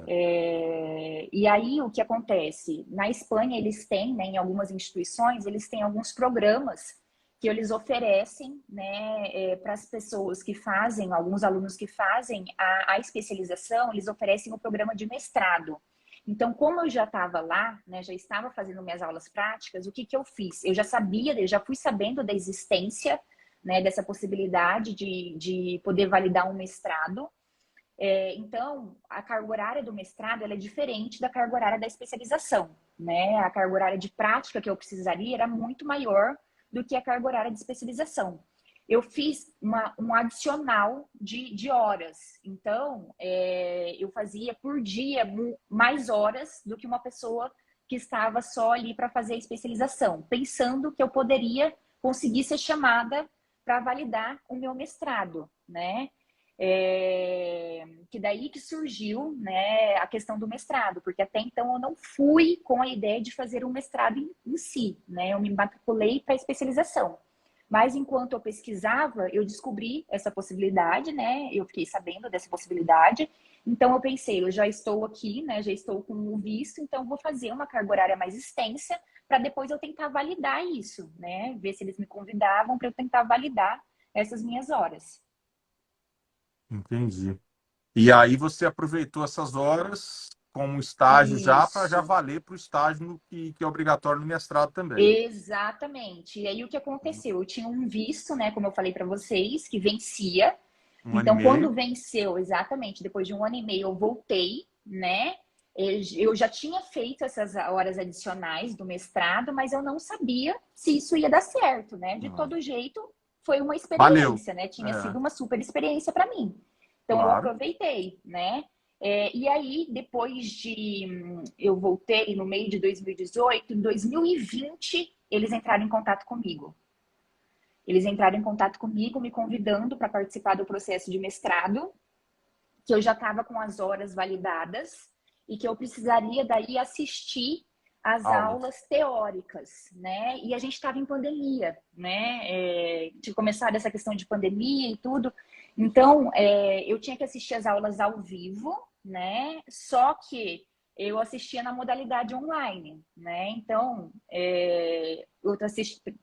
É. E aí o que acontece? Na Espanha eles têm, né, em algumas instituições, eles têm alguns programas que eles oferecem, né, para as pessoas que fazem, alguns alunos que fazem a especialização, eles oferecem o programa de mestrado. Então, como eu já estava lá, né, já estava fazendo minhas aulas práticas, o que que eu fiz? Eu já sabia, eu já fui sabendo da existência, né, dessa possibilidade de poder validar um mestrado. Então, a carga horária do mestrado ela é diferente da carga horária da especialização, né? A carga horária de prática que eu precisaria era muito maior do que a carga horária de especialização. Eu fiz um adicional de horas. Então, eu fazia por dia mais horas do que uma pessoa que estava só ali para fazer a especialização, pensando que eu poderia conseguir ser chamada para validar o meu mestrado, né? Que daí que surgiu, né, a questão do mestrado, porque até então eu não fui com a ideia de fazer um mestrado em si, né? Eu me matriculei para especialização. Mas enquanto eu pesquisava, eu descobri essa possibilidade, né? Eu fiquei sabendo dessa possibilidade. Então eu pensei, eu já estou aqui, né? Já estou com o visto, então vou fazer uma carga horária mais extensa para depois eu tentar validar isso, né? Ver se eles me convidavam para eu tentar validar essas minhas horas. Entendi. E aí você aproveitou essas horas como estágio já para já Isso, valer para o estágio que é obrigatório no mestrado também. exatamente. E aí o que aconteceu? Eu tinha um visto, né, como eu falei para vocês, que vencia. Um ano e Então, quando meio. venceu, exatamente, depois de um ano e meio, eu voltei, né? Eu já tinha feito essas horas adicionais do mestrado, mas eu não sabia se isso ia dar certo, né? De Ah, todo jeito, foi uma valeu. experiência, né? Tinha É, sido uma super experiência para mim. Então, eu claro. aproveitei, né? E aí, eu voltei no meio de 2018, em 2020, eles entraram em contato comigo. Eles entraram em contato comigo, me convidando para participar do processo de mestrado. que eu já estava com as horas validadas e que eu precisaria daí assistir as Aulas. aulas teóricas, né? E a gente estava em pandemia, né? Tinha começado essa questão de pandemia e tudo. Então, eu tinha que assistir as aulas ao vivo, né? Só que eu assistia na modalidade online, né? Então, eu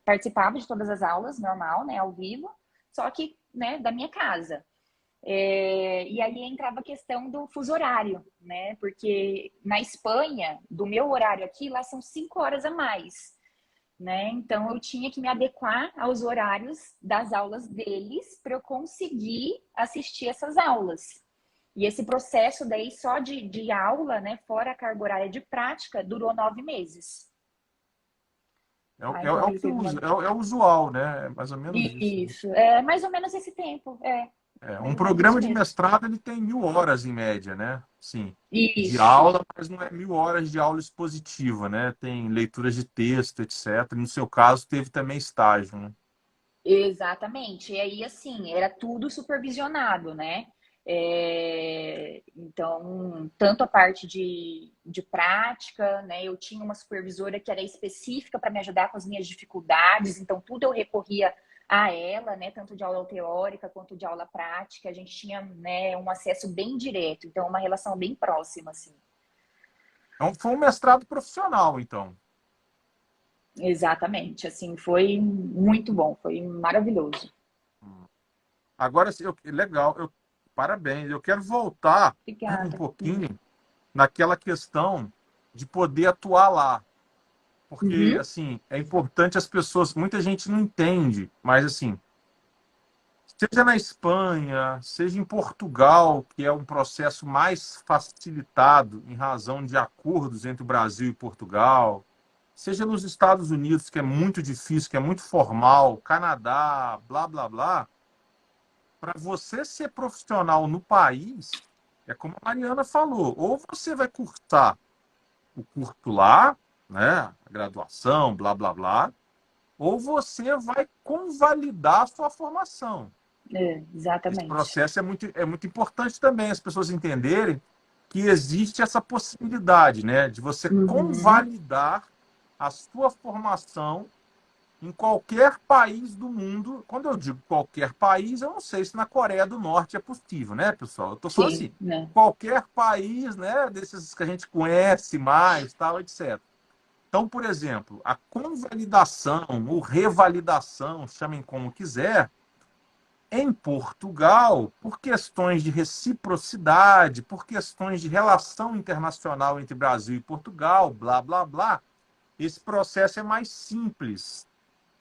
participava de todas as aulas, normal, né? Ao vivo, só que, né, da minha casa. E aí entrava a questão do fuso horário, né? Porque na Espanha, do meu horário aqui, lá são 5 horas a mais, né? Então eu tinha que me adequar aos horários das aulas deles para eu conseguir assistir essas aulas. E esse processo daí só de aula, né? Fora a carga horária de prática, durou 9 meses. Tá? É Então o ele que teve usa, uma. é o usual, né? É mais ou menos isso, né? Isso, é mais ou menos esse tempo, Um mais ou menos isso programa de mesmo. mestrado ele tem 1.000 horas em média, né? Sim, de Isso. aula, mas não é 1.000 horas de aula expositiva, né? Tem leituras de texto, etc. No seu caso, teve também estágio, né? Exatamente. E aí, assim, era tudo supervisionado, né? Então, tanto a parte de prática, né? Eu tinha uma supervisora que era específica para me ajudar com as minhas dificuldades, então tudo eu recorria a ela, né? Tanto de aula teórica quanto de aula prática. A gente tinha, né, um acesso bem direto, então uma relação bem próxima, assim. Então, foi um mestrado profissional, então. Exatamente. Assim, foi muito bom, foi maravilhoso. Agora, legal, parabéns. Eu quero voltar um Obrigada. pouquinho naquela questão de poder atuar lá. Porque, Uhum. assim, é importante as pessoas, muita gente não entende, mas, assim, seja na Espanha, seja em Portugal, que é um processo mais facilitado em razão de acordos entre o Brasil e Portugal, seja nos Estados Unidos, que é muito difícil, que é muito formal, Canadá, blá, blá, blá, para você ser profissional no país, é como a Mariana falou, ou você vai cursar o curso lá, né, a graduação, blá, blá, blá, ou você vai convalidar a sua formação. Esse Exatamente. processo é muito importante também as pessoas entenderem que existe essa possibilidade, né, de você Uhum. convalidar a sua formação em qualquer país do mundo. Quando eu digo qualquer país, eu não sei se na Coreia do Norte é possível, né, pessoal? Eu estou falando Sim, assim, né? qualquer país, né, desses que a gente conhece mais, tal, etc. Então, por exemplo, a convalidação ou revalidação, chamem como quiser, em Portugal, por questões de reciprocidade, por questões de relação internacional entre Brasil e Portugal, blá, blá, blá, esse processo é mais simples.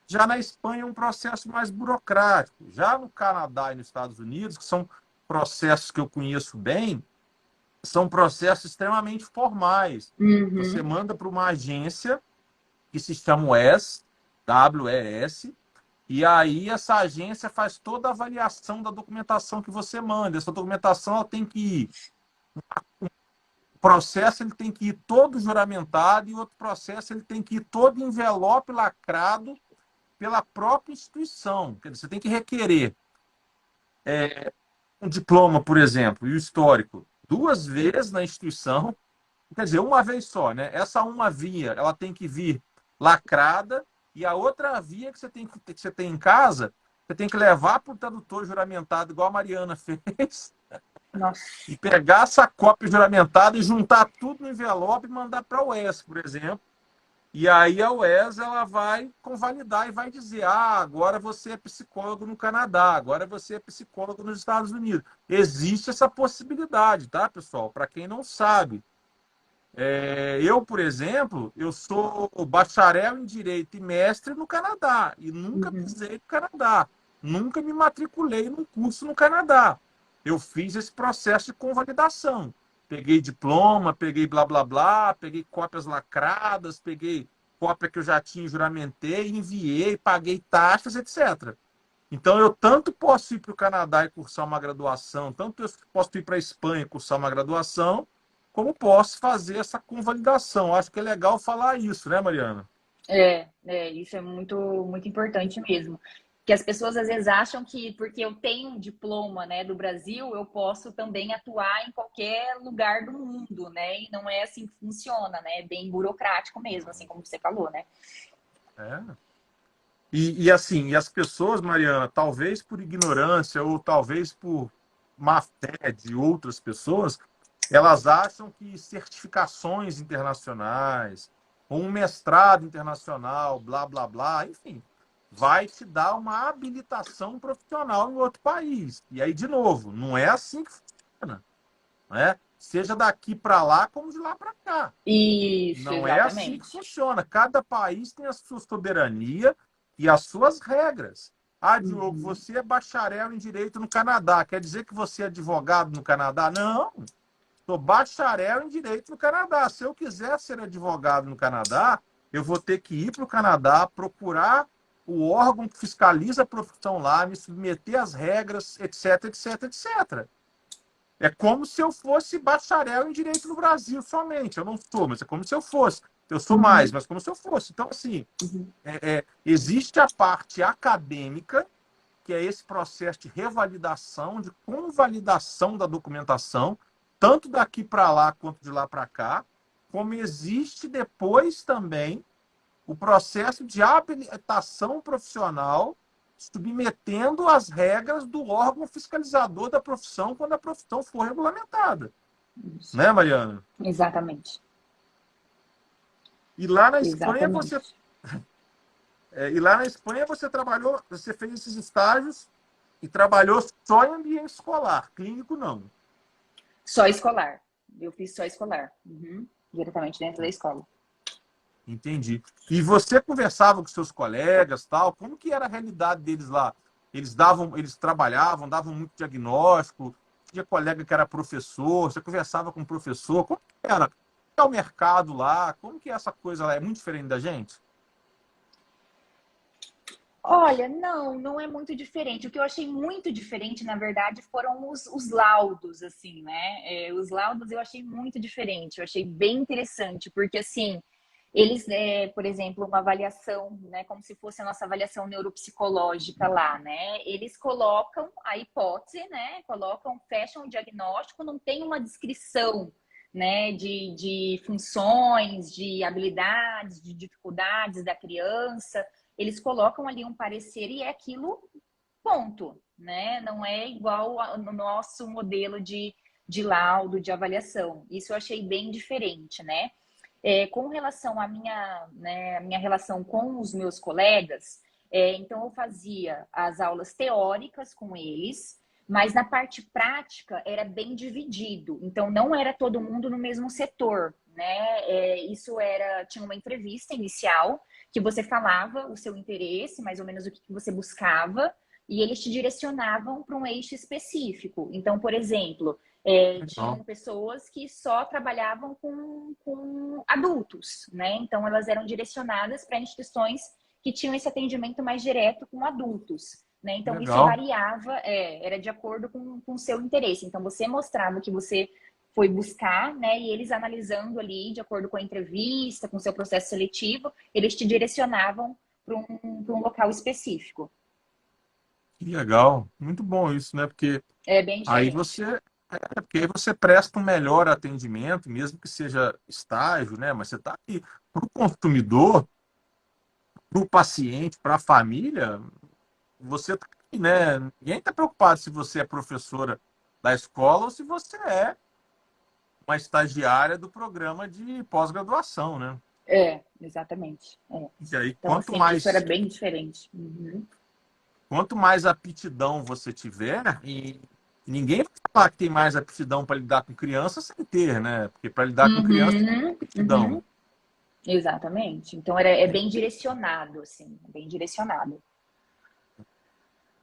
Já na Espanha é um processo mais burocrático. Já no Canadá e nos Estados Unidos, que são processos que eu conheço bem, são processos extremamente formais. Você Uhum. manda para uma agência que se chama WES, WES, e aí essa agência faz toda a avaliação da documentação que você manda. Essa documentação ela tem que ir, o processo ele tem que ir todo juramentado e outro processo ele tem que ir todo envelope lacrado pela própria instituição. Quer dizer, você tem que requerer um diploma, por exemplo, e o histórico, 2 vezes na instituição, quer dizer, uma vez só, né? Essa uma via, ela tem que vir lacrada e a outra via que você tem em casa, você tem que levar para o tradutor juramentado, igual a Mariana fez, Nossa. e pegar essa cópia juramentada e juntar tudo no envelope e mandar para a UES, por exemplo. E aí a UES ela vai convalidar e vai dizer: ah, agora você é psicólogo no Canadá, agora você é psicólogo nos Estados Unidos. Existe essa possibilidade, tá, pessoal? Para quem não sabe. Eu, por exemplo, eu sou bacharel em Direito e mestre no Canadá e nunca Uhum. pisei no Canadá, nunca me matriculei num curso no Canadá. Eu fiz esse processo de convalidação. Peguei diploma, peguei blá blá blá, peguei cópias lacradas, peguei cópia que eu já tinha, juramentei, enviei, paguei taxas, etc. Então, eu tanto posso ir para o Canadá e cursar uma graduação, tanto eu posso ir para a Espanha e cursar uma graduação, como posso fazer essa convalidação. Acho que é legal falar isso, né, Mariana? Isso é muito, muito importante mesmo. Que as pessoas às vezes acham que porque eu tenho um diploma, né, do Brasil, eu posso também atuar em qualquer lugar do mundo, né? E não é assim que funciona, né? É bem burocrático mesmo, assim como você falou, né? É. E assim, e as pessoas, Mariana, talvez por ignorância ou talvez por má fé de outras pessoas, elas acham que certificações internacionais, ou um mestrado internacional, blá, blá, blá, enfim, vai te dar uma habilitação profissional em outro país. E aí, de novo, não é assim que funciona, né? Seja daqui para lá como de lá para cá. Isso, Não é assim que exatamente. funciona. Cada país tem a sua soberania e as suas regras. Ah, Diogo, Uhum. você é bacharel em direito no Canadá. Quer dizer que você é advogado no Canadá? Não. Sou bacharel em direito no Canadá. Se eu quiser ser advogado no Canadá, eu vou ter que ir para o Canadá, procurar o órgão que fiscaliza a profissão lá, me submeter às regras, etc, etc, etc. É como se eu fosse bacharel em direito no Brasil somente. Eu não sou, mas é como se eu fosse. Eu sou mais, Uhum. mas como se eu fosse. Então, assim, Uhum. existe a parte acadêmica, que é esse processo de revalidação, de convalidação da documentação, tanto daqui para lá quanto de lá para cá, como existe depois também o processo de habilitação profissional, submetendo as regras do órgão fiscalizador da profissão quando a profissão for regulamentada. Isso. Né, Mariana? Exatamente. E lá na Espanha você, Exatamente. e lá na Espanha você trabalhou, você fez esses estágios e trabalhou só em ambiente escolar, clínico não. Só escolar. Eu fiz só escolar. Uhum. Diretamente dentro da escola. Entendi. E você conversava com seus colegas, tal, como que era a realidade deles lá? Eles trabalhavam, davam muito diagnóstico, tinha colega que era professor, você conversava com o professor, como que era? Como que é o mercado lá? Como que é essa coisa lá? É muito diferente da gente? Olha, não, não é muito diferente. O que eu achei muito diferente, na verdade, foram os laudos, assim, né? Os laudos eu achei muito diferente, eu achei bem interessante, porque, assim, eles, por exemplo, uma avaliação, né, como se fosse a nossa avaliação neuropsicológica lá, né? Eles colocam a hipótese, né? Colocam, fecham o diagnóstico, não tem uma descrição, né, de funções, de habilidades, de dificuldades da criança. Eles colocam ali um parecer e é aquilo, ponto, né? Não é igual no nosso modelo de laudo, de avaliação. Isso eu achei bem diferente, né? Com relação à minha, né, a minha relação com os meus colegas, então eu fazia as aulas teóricas com eles, mas na parte prática era bem dividido. Então não era todo mundo no mesmo setor, né? Isso era, tinha uma entrevista inicial que você falava o seu interesse, mais ou menos o que você buscava, e eles te direcionavam para um eixo específico. Então, por exemplo, Legal. tinham pessoas que só trabalhavam com adultos, né? Então, elas eram direcionadas para instituições que tinham esse atendimento mais direto com adultos, né? Então, isso Legal. variava, era de acordo com o seu interesse. Então, você mostrava o que você foi buscar, né? E eles analisando ali, de acordo com a entrevista, com o seu processo seletivo, eles te direcionavam para um local específico. Que legal. Muito bom isso, né? É bem Aí diferente. você, porque aí você presta um melhor atendimento, mesmo que seja estágio, né? Mas você está aqui para o consumidor, para o paciente, para a família, você tá aqui, né? Ninguém está preocupado se você é professora da escola ou se você é uma estagiária do programa de pós-graduação, né? Exatamente. E aí, Então, assim, isso era bem diferente. Uhum. quanto mais aptidão você tiver, e ninguém vai falar que tem mais aptidão para lidar com criança sem ter, né? Porque para lidar com criança tem que Uhum, ter aptidão. uhum, exatamente. Então é bem direcionado, assim, bem direcionado.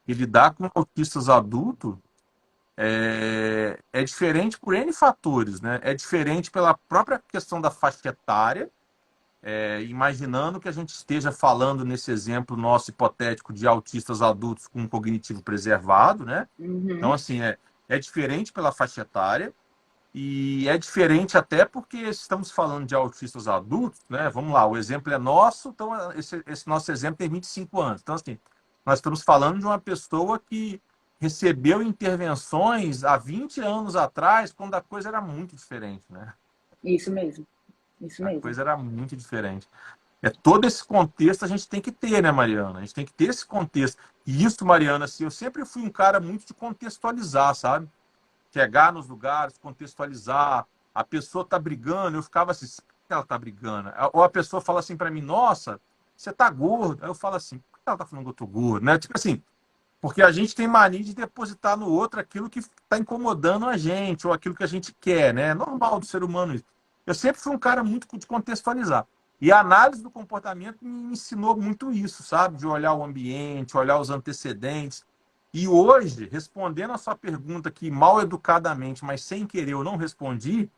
E lidar com autistas adultos é diferente por N fatores, né? É diferente pela própria questão da faixa etária, imaginando que a gente esteja falando nesse exemplo nosso hipotético de autistas adultos com cognitivo preservado, né? Então, Uhum, assim, é diferente pela faixa etária e é diferente até porque estamos falando de autistas adultos, né? Vamos lá, o exemplo é nosso, então esse nosso exemplo tem 25 anos. Então, assim, Nós estamos falando de uma pessoa que recebeu intervenções há 20 anos atrás, quando a coisa era muito diferente, né? Isso mesmo, isso A mesmo. coisa era muito diferente. Todo esse contexto a gente tem que ter, né, Mariana? A gente tem que ter esse contexto. E isso, Mariana, assim, eu sempre fui um cara muito de contextualizar, sabe? Chegar nos lugares, contextualizar. A pessoa tá brigando, eu ficava assim, por que ela tá brigando? Ou a pessoa fala assim para mim, nossa, você tá gordo. Aí eu falo assim, por que ela tá falando que eu tô gordo? Né? Tipo assim, porque a gente tem mania de depositar no outro aquilo que está incomodando a gente, ou aquilo que a gente quer, né? É normal do ser humano isso. Eu sempre fui um cara muito de contextualizar. E a análise do comportamento me ensinou muito isso, sabe? De olhar o ambiente, olhar os antecedentes. E hoje, respondendo a sua pergunta que mal educadamente, mas sem querer eu não respondi,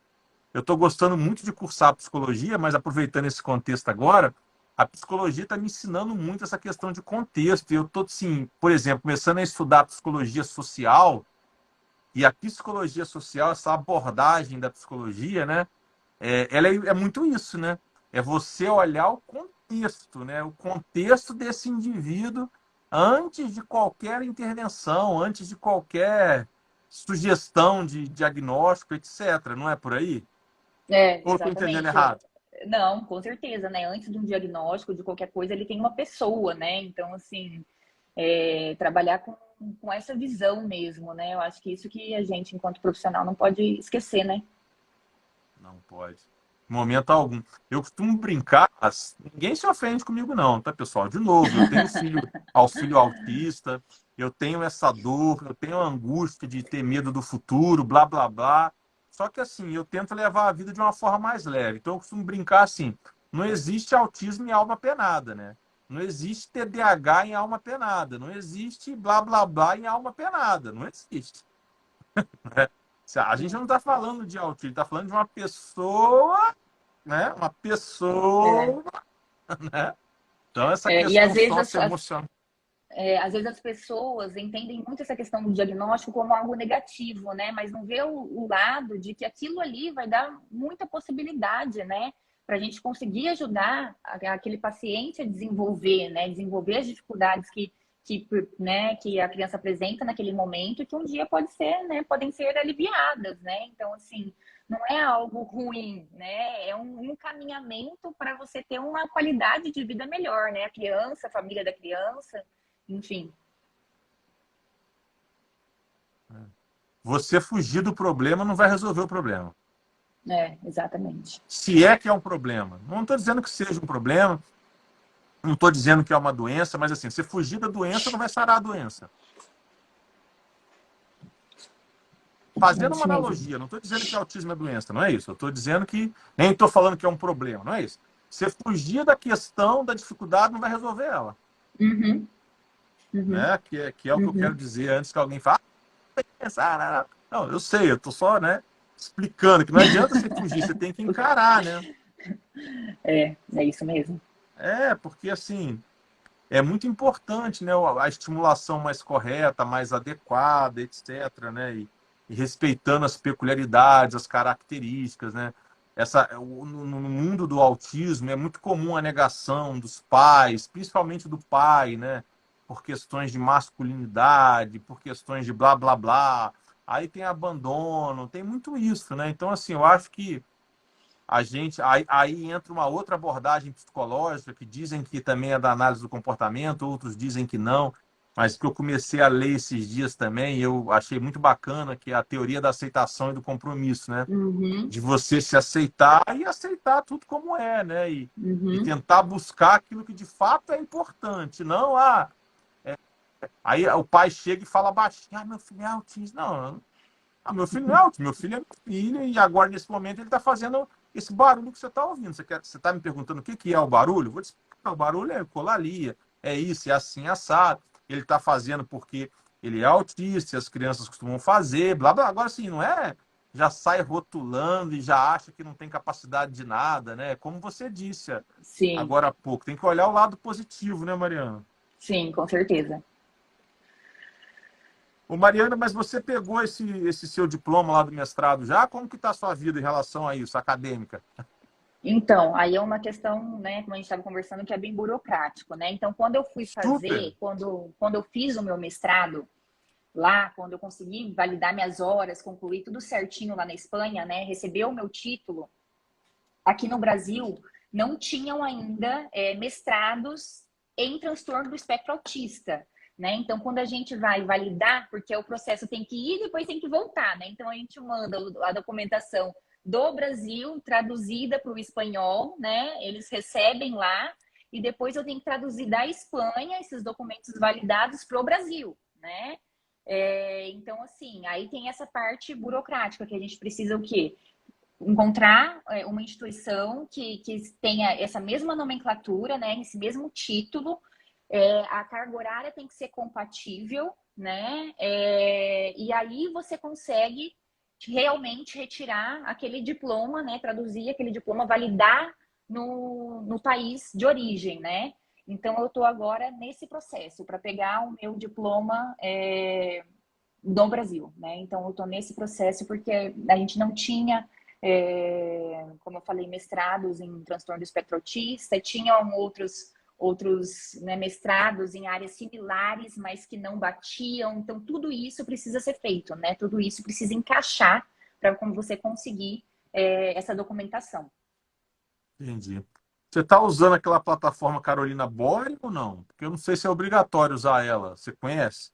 eu estou gostando muito de cursar psicologia, mas aproveitando esse contexto agora, a psicologia está me ensinando muito essa questão de contexto. E eu estou, assim, por exemplo, começando a estudar psicologia social, e a psicologia social, essa abordagem da psicologia, né? Ela é muito isso, né? É você olhar o contexto, né? O contexto desse indivíduo antes de qualquer intervenção, antes de qualquer sugestão de diagnóstico, etc. Não é por aí? É, Ou estou entendendo exatamente. errado? Não, com certeza, né? Antes de um diagnóstico de qualquer coisa, ele tem uma pessoa, né? Então, assim, trabalhar com essa visão mesmo, né? Eu acho que isso que a gente, enquanto profissional, não pode esquecer, né? Não pode. Em momento algum. Eu costumo brincar, ninguém se ofende comigo, não, tá, pessoal? De novo, eu tenho filho autista, eu tenho essa dor, eu tenho a angústia de ter medo do futuro, blá, blá, blá. Só que assim, eu tento levar a vida de uma forma mais leve. Então eu costumo brincar assim: não existe autismo em alma penada, né? Não existe TDAH em alma penada. Não existe blá, blá, blá em alma penada. Não existe. Né? A gente não está falando de autismo, está falando de uma pessoa, né? Uma É, pessoa, né? Então, essa e questão socioemocional. às vezes as pessoas entendem muito essa questão do diagnóstico como algo negativo, né? Mas não vê o lado de que aquilo ali vai dar muita possibilidade, né? Para a gente conseguir ajudar aquele paciente a desenvolver, né? Desenvolver as dificuldades né, que a criança apresenta naquele momento e que um dia podem ser aliviadas, né? Então, assim, não é algo ruim, né? É um encaminhamento para você ter uma qualidade de vida melhor, né? A criança, a família da criança, enfim. Você fugir do problema não vai resolver o problema. Exatamente. Se é que é um problema. Não estou dizendo que seja um problema, não estou dizendo que é uma doença, mas assim, você fugir da doença não vai sarar a doença. É Fazendo uma isso mesmo. analogia, não estou dizendo que autismo é doença, não é isso. Eu estou dizendo que, nem estou falando que é um problema, não é isso. Você fugir da questão, da dificuldade, não vai resolver ela. Uhum, uhum, Né? Que é o que eu quero uhum. dizer antes que alguém fale. Pensar, não, eu sei, eu estou só, né, explicando que não adianta você fugir, você tem que encarar, né? É isso mesmo. Porque assim, é muito importante, né, a estimulação mais correta, mais adequada, etc, né, e respeitando as peculiaridades, as características, né? No mundo do autismo é muito comum a negação dos pais, principalmente do pai, né, por questões de masculinidade, por questões de blá blá blá. Aí tem abandono, tem muito isso, né? Então assim, eu acho que aí entra uma outra abordagem psicológica que dizem que também é da análise do comportamento, outros dizem que não, mas que eu comecei a ler esses dias também e eu achei muito bacana, que é a teoria da aceitação e do compromisso, né? Uhum, De você se aceitar e aceitar tudo como é, né? E uhum. tentar buscar aquilo que de fato é importante, não aí o pai chega e fala baixinho, meu filho é autista. Não, meu filho não é autista, meu filho é meu filho e agora nesse momento ele está fazendo esse barulho que você está ouvindo. Você está me perguntando o que é o barulho? Vou te explicar. O barulho é colalia, é isso, é assim, assado. Ele está fazendo porque ele é autista, e as crianças costumam fazer, blá, blá. Agora, sim, não é já sai rotulando e já acha que não tem capacidade de nada, né? Como você disse Sim, agora há pouco, tem que olhar o lado positivo, né, Mariana? sim, com certeza. Ô, Mariana, mas você pegou esse seu diploma lá do mestrado já? Como que está a sua vida em relação a isso, acadêmica? Então, aí é uma questão, né, como a gente estava conversando, que é bem burocrático, né? Então, quando eu fui Super. fazer, quando eu fiz o meu mestrado lá, quando eu consegui validar minhas horas, concluir tudo certinho lá na Espanha, né, receber o meu título, aqui no Brasil não tinham ainda mestrados em transtorno do espectro autista. Né? Então, quando a gente vai validar, porque o processo tem que ir e depois tem que voltar, né? Então a gente manda a documentação do Brasil traduzida para o espanhol, né? Eles recebem lá e depois eu tenho que traduzir da Espanha esses documentos validados para o Brasil, né? Então, assim, aí tem essa parte burocrática que a gente precisa o quê? Encontrar uma instituição que tenha essa mesma nomenclatura, né, esse mesmo título, a carga horária tem que ser compatível, né, e aí você consegue realmente retirar aquele diploma, né, traduzir aquele diploma, validar no país de origem, né. Então, eu estou agora nesse processo para pegar o meu diploma do Brasil, né? Então, eu estou nesse processo porque a gente não tinha, como eu falei, mestrados em transtorno do espectro autista, tinham outros né, mestrados em áreas similares, mas que não batiam. Então, tudo isso precisa ser feito, né? Tudo isso precisa encaixar para como você conseguir essa documentação. Entendi. Você está usando aquela plataforma Carolina Bore ou não? Porque eu não sei se é obrigatório usar ela. Você conhece?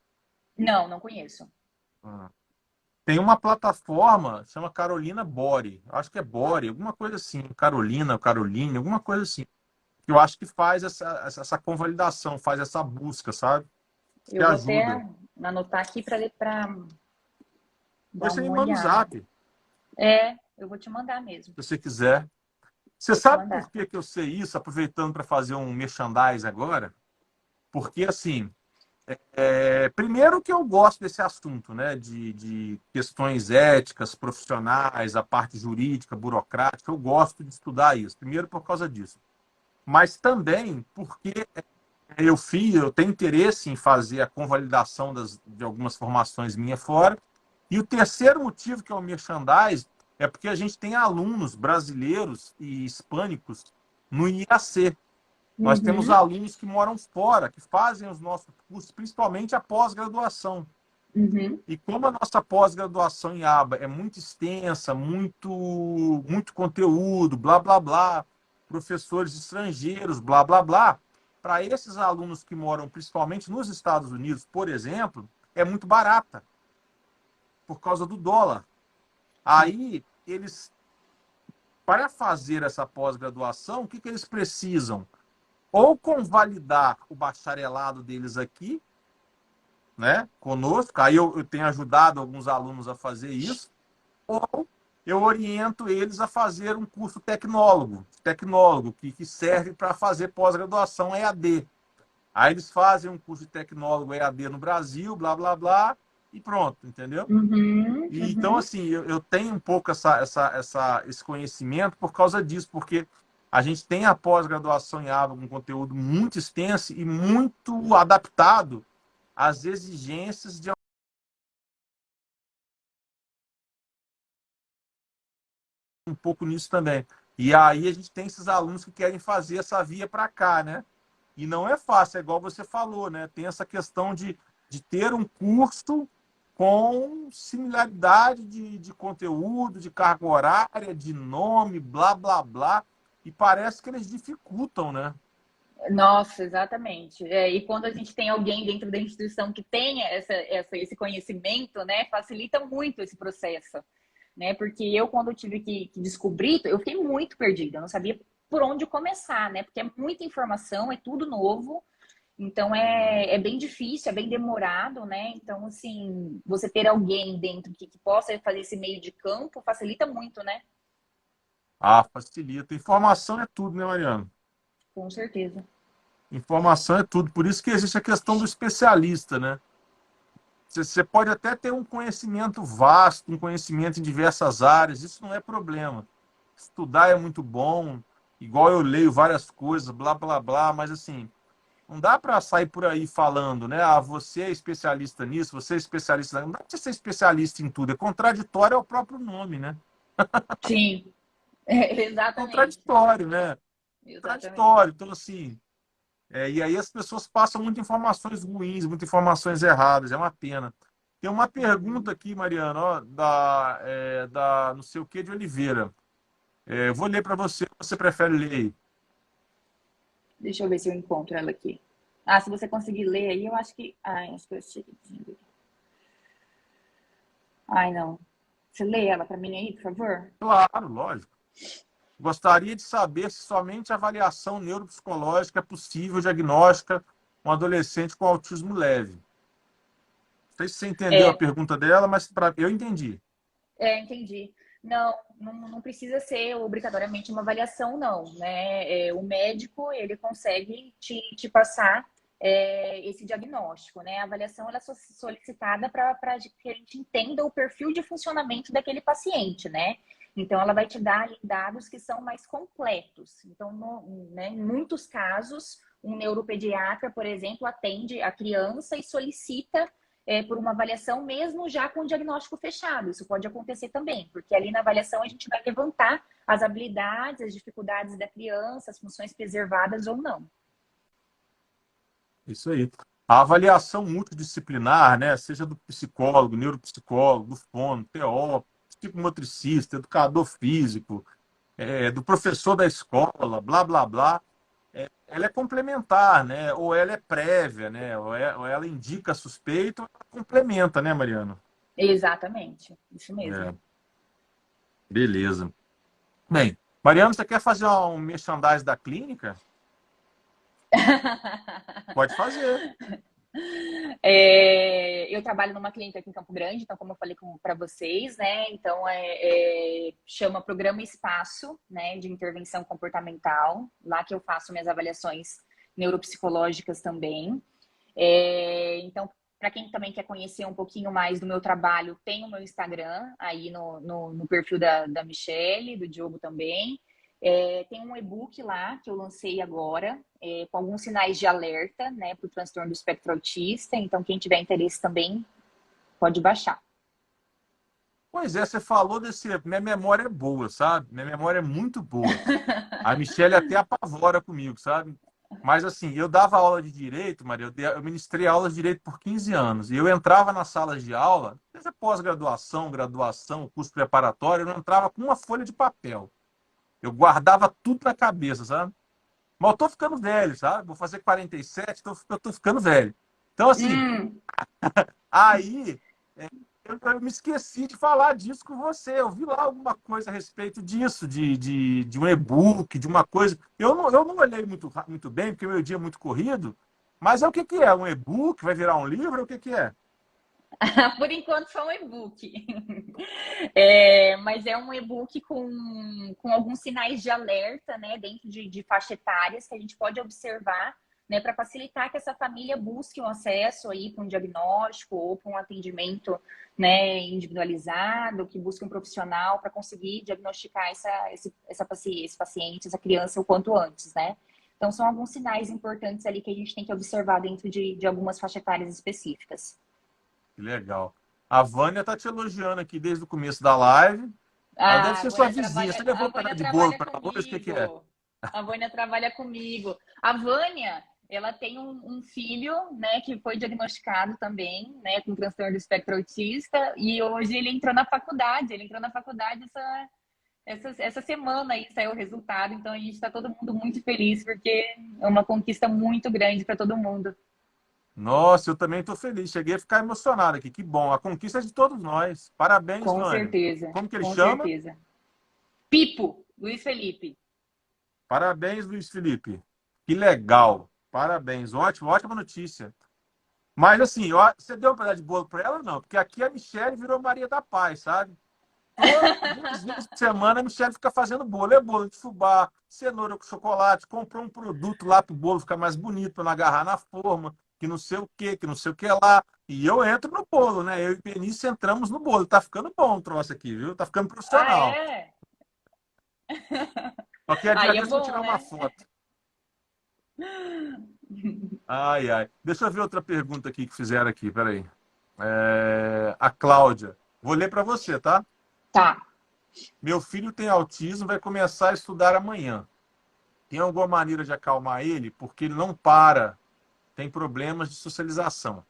Não, não conheço. Ah. Tem uma plataforma, chama Carolina Bore. Acho que é Bore, alguma coisa assim. Carolina, Caroline, alguma coisa assim. Que eu acho que faz essa convalidação, faz essa busca, sabe? Te Eu vou ajuda. até anotar aqui para dar Depois você me uma manda o olhada. zap, se Eu vou te mandar mesmo. você quiser. Você Vou te sabe por mandar. que que eu sei isso, aproveitando para fazer um merchandise agora? Porque, assim, primeiro que eu gosto desse assunto, né? De questões éticas, profissionais, a parte jurídica, burocrática, eu gosto de estudar isso. Primeiro por causa disso. Mas também porque eu tenho interesse em fazer a convalidação de algumas formações minhas fora. E o terceiro motivo, que é o merchandise, é porque a gente tem alunos brasileiros e hispânicos no IAC. Nós temos Uhum, alunos que moram fora, que fazem os nossos cursos, principalmente a pós-graduação. uhum, E como a nossa pós-graduação em aba é muito extensa, muito conteúdo, blá, blá, blá, professores estrangeiros, blá, blá, blá, para esses alunos que moram principalmente nos Estados Unidos, por exemplo, é muito barata, por causa do dólar. sim. Aí, eles, para fazer essa pós-graduação, o que, que eles precisam? Ou convalidar o bacharelado deles aqui, né, conosco, aí eu tenho ajudado alguns alunos a fazer isso, ou eu oriento eles a fazer um curso tecnólogo que serve para fazer pós-graduação EAD. Aí eles fazem um curso de tecnólogo EAD no Brasil, blá, blá, blá, e pronto, entendeu? Uhum, E, então, uhum. assim, eu tenho um pouco esse conhecimento por causa disso, porque a gente tem a pós-graduação em ABA com conteúdo muito extenso e muito adaptado às exigências de um pouco nisso também. E aí a gente tem esses alunos que querem fazer essa via para cá, né? E não é fácil, é igual você falou, né? Tem essa questão de ter um curso com similaridade de conteúdo, de carga horária, de nome, blá, blá, blá. E parece que eles dificultam, né? Nossa, exatamente. E quando a gente tem alguém dentro da instituição que tenha esse conhecimento, né, facilita muito esse processo, né? Porque eu, quando eu tive que descobrir, eu fiquei muito perdida, eu não sabia por onde começar, né? Porque é muita informação, é tudo novo, então é bem difícil, é bem demorado, né? Então, assim, você ter alguém dentro que possa fazer esse meio de campo facilita muito, né? Ah, facilita. Informação é tudo, né, Mariano? Com certeza. Informação é tudo. Por isso que existe a questão do especialista, né? Você pode até ter um conhecimento vasto, um conhecimento em diversas áreas, isso não é problema. Estudar é muito bom, igual eu leio várias coisas, blá, blá, blá, mas assim, não dá para sair por aí falando, né? Ah, você é especialista nisso, você é especialista. Não dá para ser especialista em tudo, é contraditório ao próprio nome, né? Sim, Exatamente. Contraditório, né? Exatamente. Contraditório. Então, assim, e aí as pessoas passam muitas informações ruins, muitas informações erradas, é uma pena. Tem uma pergunta Uhum. aqui, Mariana, ó, da não sei o que de Oliveira. Eu vou ler para você, você prefere ler aí? Deixa eu ver se eu encontro ela aqui. Ah, se você conseguir ler aí, eu acho que. Ai, acho que eu achei. Ai, não. Você lê ela para mim aí, por favor? Claro, lógico. Gostaria de saber se somente avaliação neuropsicológica é possível diagnóstica um adolescente com autismo leve. Não sei se você entendeu a É, pergunta dela, mas eu entendi. entendi. Não, não precisa ser obrigatoriamente uma avaliação, não, né? O médico, ele consegue te passar esse diagnóstico, né? A avaliação, ela é solicitada para que a gente entenda o perfil de funcionamento daquele paciente, né? Então, ela vai te dar ali dados que são mais completos. Então, né, em muitos casos, um neuropediatra, por exemplo, atende a criança e solicita por uma avaliação mesmo já com o diagnóstico fechado. Isso pode acontecer também, porque ali na avaliação a gente vai levantar as habilidades, as dificuldades da criança, as funções preservadas ou não. Isso aí. A avaliação multidisciplinar, né, seja do psicólogo, neuropsicólogo, do fono, TO, psicomotricista, educador físico, do professor da escola, blá, blá, blá, ela é complementar, né? Ou ela é prévia, né? Ou ela indica suspeito, ou ela complementa, né, Mariana? Exatamente, isso mesmo. É, beleza. Bem, Mariana, você quer fazer um merchandising da clínica? Pode fazer. Eu trabalho numa clínica aqui em Campo Grande, então, como eu falei para vocês, né? Então, chama Programa Espaço, né, de intervenção comportamental. Lá que eu faço minhas avaliações neuropsicológicas também. Então, para quem também quer conhecer um pouquinho mais do meu trabalho, tem o meu Instagram aí no perfil da Michelle, do Diogo também. Tem um e-book lá que eu lancei agora, com alguns sinais de alerta, né, para o transtorno do espectro autista. Então, quem tiver interesse também pode baixar. Pois é, você falou desse. Minha memória é boa, sabe? Minha memória é muito boa. A Michelle até apavora comigo, sabe? Mas assim, eu dava aula de direito, Maria, eu ministrei aulas de direito por 15 anos. E eu entrava nas salas de aula, seja pós-graduação, graduação, curso preparatório, eu não entrava com uma folha de papel. Eu guardava tudo na cabeça, sabe? Mas eu tô ficando velho, sabe? Vou fazer 47, eu tô ficando velho. Então, assim, Hum, aí eu me esqueci de falar disso com você. Eu vi lá alguma coisa a respeito disso, de um e-book, de uma coisa. Eu não olhei muito bem, porque o meu dia é muito corrido, mas é o que que é? Um e-book? Vai virar um livro? O que que é? por enquanto, só um e-book. Mas é um e-book com alguns sinais de alerta, né, dentro de faixa etárias que a gente pode observar, né, para facilitar que essa família busque um acesso aí para um diagnóstico ou para um atendimento, né, individualizado, que busque um profissional para conseguir diagnosticar esse paciente, essa criança o quanto antes, né? Então, são alguns sinais importantes ali que a gente tem que observar dentro de algumas faixas etárias específicas. Que legal. A Vânia tá te elogiando aqui desde o começo da live. Ela deve Ah, ser sua vizinha. Você A levou um pedaço Vânia de bolo trabalha para ela hoje? O que que é? comigo. A Vânia trabalha comigo. A Vânia, ela tem um filho, né, que foi diagnosticado também, né, com transtorno do espectro autista, e hoje ele entrou na faculdade. Ele entrou na faculdade essa semana aí saiu o resultado, então a gente está todo mundo muito feliz, porque é uma conquista muito grande para todo mundo. Nossa, eu também estou feliz. Cheguei a ficar emocionado aqui. Que bom. A conquista é de todos nós. Parabéns, Com Vânia. certeza, Como que ele com chama? certeza. Pipo, Luiz Felipe. Parabéns, Luiz Felipe. Que legal. Parabéns. Ótimo, ótima notícia. Mas assim, você deu um pedaço de bolo para ela ou não? Porque aqui a Michelle virou Maria da Paz, sabe? 2 vezes por semana a Michelle fica fazendo bolo. É bolo de fubá, cenoura com chocolate, comprou um produto lá para o bolo ficar mais bonito, para não agarrar na forma, que não sei o que, que não sei o que lá. E eu entro no bolo, né? Eu e Benício entramos no bolo. Tá ficando bom o troço aqui, viu? Tá ficando Ah, profissional. é? Qualquer dia Aí é desse eu vou bom, tirar uma né? foto. Ai, ai. Deixa eu ver outra pergunta aqui que fizeram aqui, peraí. A Cláudia. Vou ler para você, tá? Tá. Meu filho tem autismo, vai começar a estudar amanhã. Tem alguma maneira de acalmar ele? Porque ele não para, tem problemas de socialização.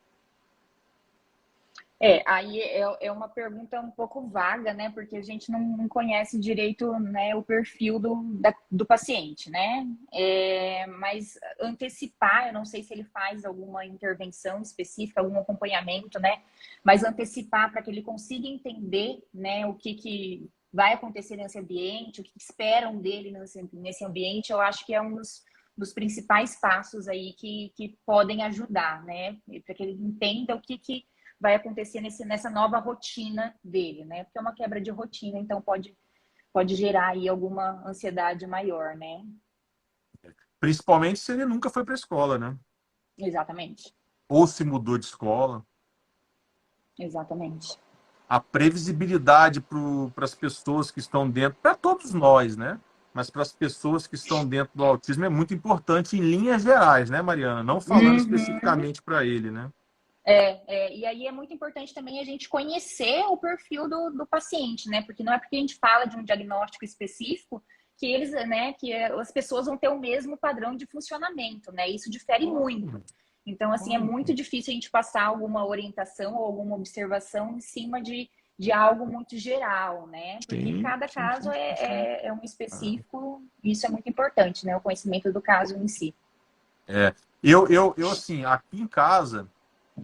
Aí é uma pergunta um pouco vaga, né? Porque a gente não conhece direito, né, o perfil do paciente, né? Mas antecipar, eu não sei se ele faz alguma intervenção específica, algum acompanhamento, né? Mas antecipar para que ele consiga entender, né, o que vai acontecer nesse ambiente, o que esperam dele nesse ambiente, eu acho que é um dos principais passos aí que podem ajudar, né? Para que ele entenda o que vai acontecer nessa nova rotina dele, né? Porque é uma quebra de rotina, então pode gerar aí alguma ansiedade maior, né? Principalmente se ele nunca foi para a escola, né? Exatamente, Ou se mudou de escola. exatamente. A previsibilidade para as pessoas que estão dentro, para todos nós, né? Mas para as pessoas que estão dentro do autismo é muito importante em linhas gerais, né, Mariana? Não falando Uhum. especificamente para ele, né? E aí é muito importante também a gente conhecer o perfil do paciente, né? Porque não é porque a gente fala de um diagnóstico específico que eles, né, que as pessoas vão ter o mesmo padrão de funcionamento, né? Isso difere muito. Então, assim, é muito difícil a gente passar alguma orientação ou alguma observação em cima de algo muito geral, né? Porque Sim, cada sim, caso sim, sim. é um específico, e isso é muito importante, né? O conhecimento do caso em si. É. Assim, aqui em casa,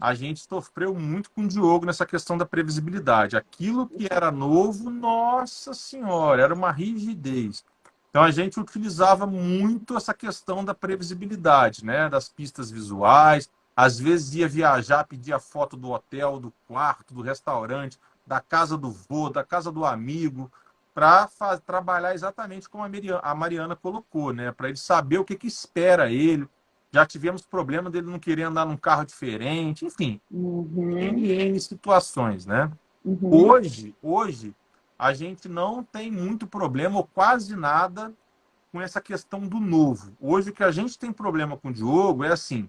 a gente sofreu muito com o Diogo nessa questão da previsibilidade. Aquilo que era novo, nossa senhora, era uma rigidez. Então a gente utilizava muito essa questão da previsibilidade, né? Das pistas visuais. Às vezes ia viajar, pedia foto do hotel, do quarto, do restaurante, da casa do vô, da casa do amigo, para trabalhar exatamente como a Mariana colocou, né? Para ele saber o que, que espera ele. Já tivemos problema dele não querer andar num carro diferente, enfim, Uhum, N situações, né? uhum, Hoje, a gente não tem muito problema, ou quase nada, com essa questão do novo. Hoje, o que a gente tem problema com o Diogo é assim,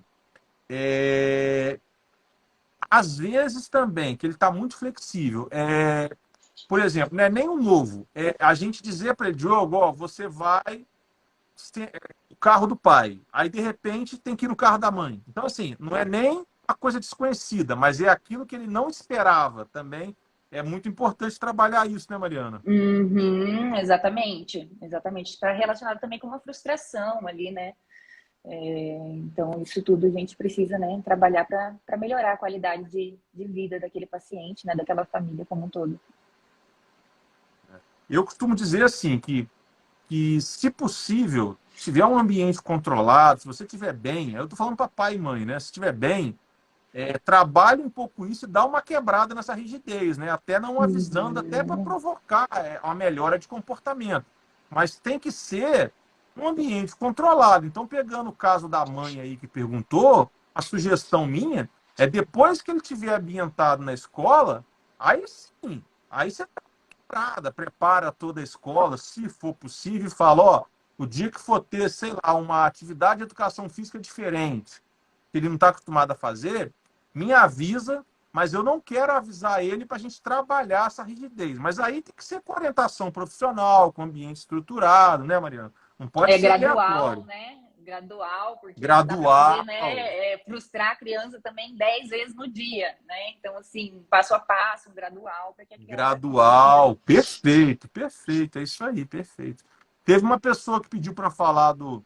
às vezes também, que ele está muito flexível. Por exemplo, não é nem o novo, é a gente dizer para ele, Diogo, ó, você vai o carro do pai, aí de repente tem que ir no carro da mãe. Então, assim, não é nem uma coisa desconhecida, mas é aquilo que ele não esperava também. É muito importante trabalhar isso, né, Mariana? uhum, exatamente, exatamente. Está relacionado também com uma frustração ali, né? Então, isso tudo a gente precisa, né, trabalhar para melhorar a qualidade de vida daquele paciente, né, daquela família como um todo. Eu costumo dizer assim que se possível, tiver um ambiente controlado, se você estiver bem, eu estou falando para pai e mãe, né? Se estiver bem, trabalhe um pouco isso e dá uma quebrada nessa rigidez, né? Até não avisando, até para Uhum, provocar uma melhora de comportamento. Mas tem que ser um ambiente controlado. Então, pegando o caso da mãe aí que perguntou, a sugestão minha é depois que ele tiver ambientado na escola, aí sim, aí você está preparada, prepara toda a escola, se for possível, e fala, ó, o dia que for ter, sei lá, uma atividade de educação física diferente, que ele não está acostumado a fazer, me avisa, mas eu não quero avisar ele para a gente trabalhar essa rigidez. Mas aí tem que ser com orientação profissional, com ambiente estruturado, né, Mariana? Não pode é ser gradual, aleatório. né? Gradual, porque não dá para fazer, Gradual. né? Frustrar a criança também 10 vezes no dia, né? Então, assim, passo a passo, gradual, para que a criança consiga. Gradual. Perfeito, perfeito. É isso aí, perfeito. Teve uma pessoa que pediu para falar do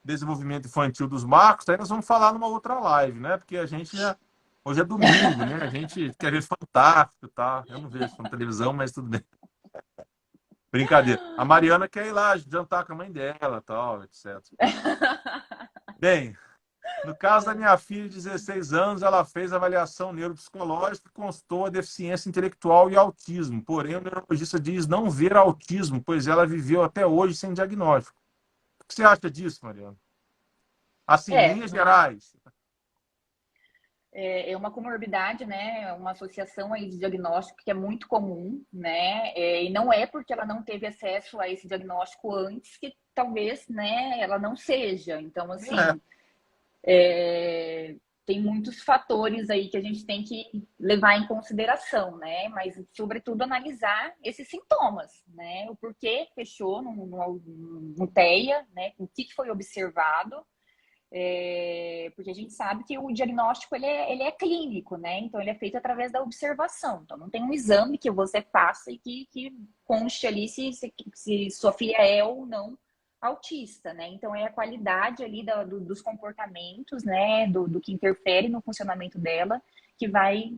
desenvolvimento infantil dos Marcos, aí nós vamos falar numa outra live, né? Porque a gente já. Hoje é domingo, né? A gente quer ver Fantástico, tá? Eu não vejo isso na televisão, mas tudo bem. Brincadeira. A Mariana quer ir lá jantar com a mãe dela, tal, etc. Bem, no caso da minha filha de 16 anos, ela fez avaliação neuropsicológica e constou a deficiência intelectual e autismo. Porém, o neurologista diz não ver autismo, pois ela viveu até hoje sem diagnóstico. O que você acha disso, Mariana? Assim, em linhas Não, gerais. é uma comorbidade, né? É uma associação aí de diagnóstico que é muito comum, né? E não é porque ela não teve acesso a esse diagnóstico antes que talvez, né, ela não seja. Então, É, assim, tem muitos fatores aí que a gente tem que levar em consideração, né? Mas, sobretudo, analisar esses sintomas, né? O porquê fechou no TEA, né? O que foi observado, porque a gente sabe que o diagnóstico ele é clínico, né? Então, ele é feito através da observação. Então, não tem um exame que você faça e que conste ali se sua filha é ou não autista, né? Então, é a qualidade ali dos comportamentos, né? Do que interfere no funcionamento dela, que vai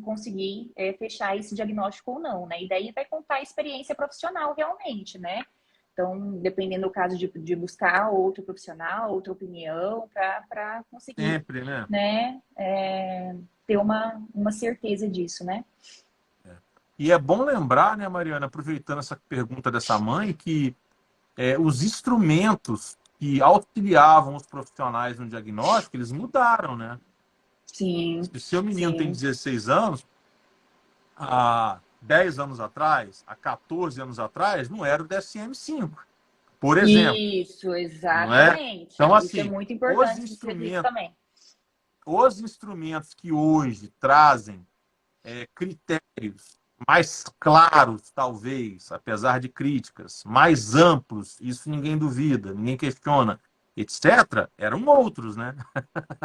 conseguir fechar esse diagnóstico ou não, né? E daí vai contar a experiência profissional realmente, né? Então, dependendo do caso de buscar outro profissional, outra opinião, para conseguir, Sempre, né? né? Ter uma certeza disso, né? E é bom lembrar, né, Mariana, aproveitando essa pergunta dessa mãe, que os instrumentos que auxiliavam os profissionais no diagnóstico, eles mudaram, né? Sim, Se o seu menino tem sim. 16 anos, há 10 anos atrás, há 14 anos atrás, não era o DSM-5, por exemplo, Isso, não é? exatamente. Então, Isso é assim, muito os importante de ser visto instrumentos, também. os instrumentos que hoje trazem critérios mais claros, talvez, apesar de críticas, mais amplos, isso ninguém duvida, ninguém questiona, etc., eram outros, né?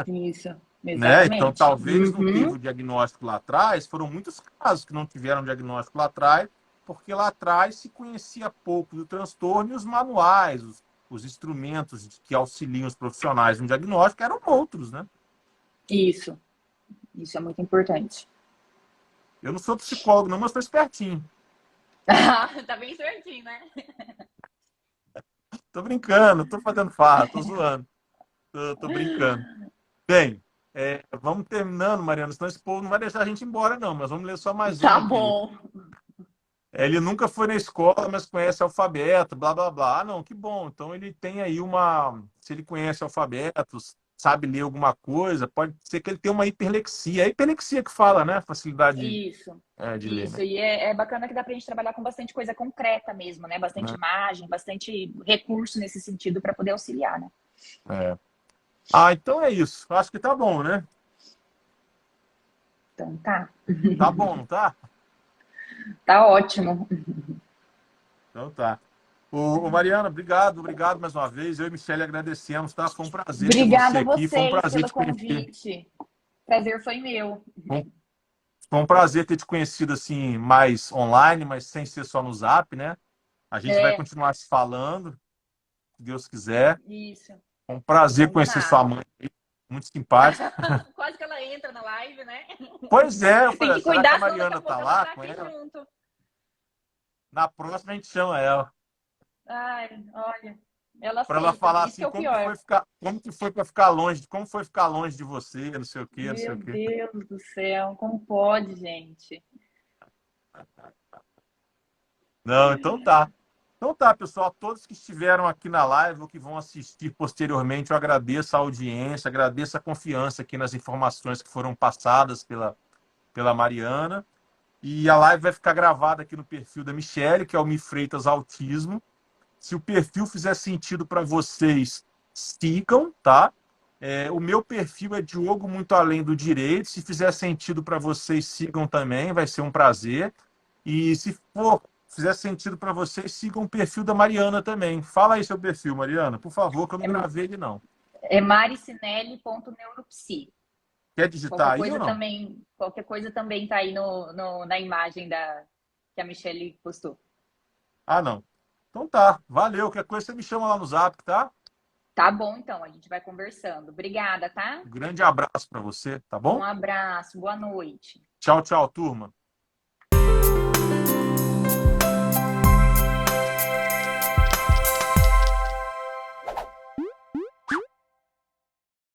Isso, Né? Então, exatamente. talvez não teve Uhum. o diagnóstico lá atrás, foram muitos casos que não tiveram diagnóstico lá atrás, porque lá atrás se conhecia pouco do transtorno e os manuais, os instrumentos que auxiliam os profissionais no diagnóstico eram outros, né? Isso, isso é muito importante. Eu não sou psicólogo, não, mas estou espertinho. Tá bem certinho, né? Tô brincando, tô fazendo farra, tô zoando, tô brincando. Bem, vamos terminando, Mariana, senão esse povo não vai deixar a gente embora, não, mas vamos ler só mais Tá uma aqui. bom. Ele nunca foi na escola, mas conhece alfabeto, blá, blá, blá. Ah, não, que bom. Então ele tem aí uma. Se ele conhece alfabeto, sabe ler alguma coisa, pode ser que ele tenha uma hiperlexia. É a hiperlexia que fala, né? Facilidade Isso, de ler, isso. né? E é bacana que dá pra gente trabalhar com bastante coisa concreta mesmo, né? Bastante Né? imagem, bastante recurso nesse sentido para poder auxiliar, né? É. Ah, então é isso. Acho que tá bom, né? Então tá. Tá bom, não tá? Tá ótimo. Então tá. Ô, Mariana, obrigado mais uma vez. Eu e Michele agradecemos, tá? Foi um prazer ter você Obrigada a aqui, foi um vocês prazer pelo te conhecer. convite. Prazer foi meu. Foi um Foi um prazer ter te conhecido assim, mais online, mas sem ser só no Zap, né? A gente vai É, continuar se falando, se Deus quiser. isso. Foi um prazer conhecer sua Combinado. mãe, muito simpática. Quase que ela entra na live, né? Pois é, eu Tem falei, que será que a cuidar, senão daqui a Mariana tá pouco ela lá tá com aqui ela? junto. Na próxima a gente chama ela. Ai, olha, ela Para ela aceita. falar Isso que assim, é o pior. como que foi para ficar longe, como foi ficar longe de você, não sei o quê, não sei Meu o quê. Deus do céu, como pode, gente? Não, então tá. Então tá, pessoal, todos que estiveram aqui na live ou que vão assistir posteriormente, eu agradeço a audiência, agradeço a confiança aqui nas informações que foram passadas pela Mariana. E a live vai ficar gravada aqui no perfil da Michelle, que é o Mi Freitas Autismo. Se o perfil fizer sentido para vocês, sigam, tá? O meu perfil é Diogo Muito Além do Direito. Se fizer sentido para vocês, sigam também, vai ser um prazer. E se fizer sentido para vocês, sigam o perfil da Mariana também. Fala aí seu perfil, Mariana, por favor, que eu não gravei ele não. É maricinelli.neuropsi. Quer digitar aí ou não? Qualquer coisa também tá aí na imagem que a Michelle postou. Ah, não. Então tá, valeu. Qualquer coisa você me chama lá no Zap, tá? Tá bom, então, a gente vai conversando. Obrigada, tá? Um grande abraço para você, tá Um bom? abraço, boa noite. Tchau, tchau, turma.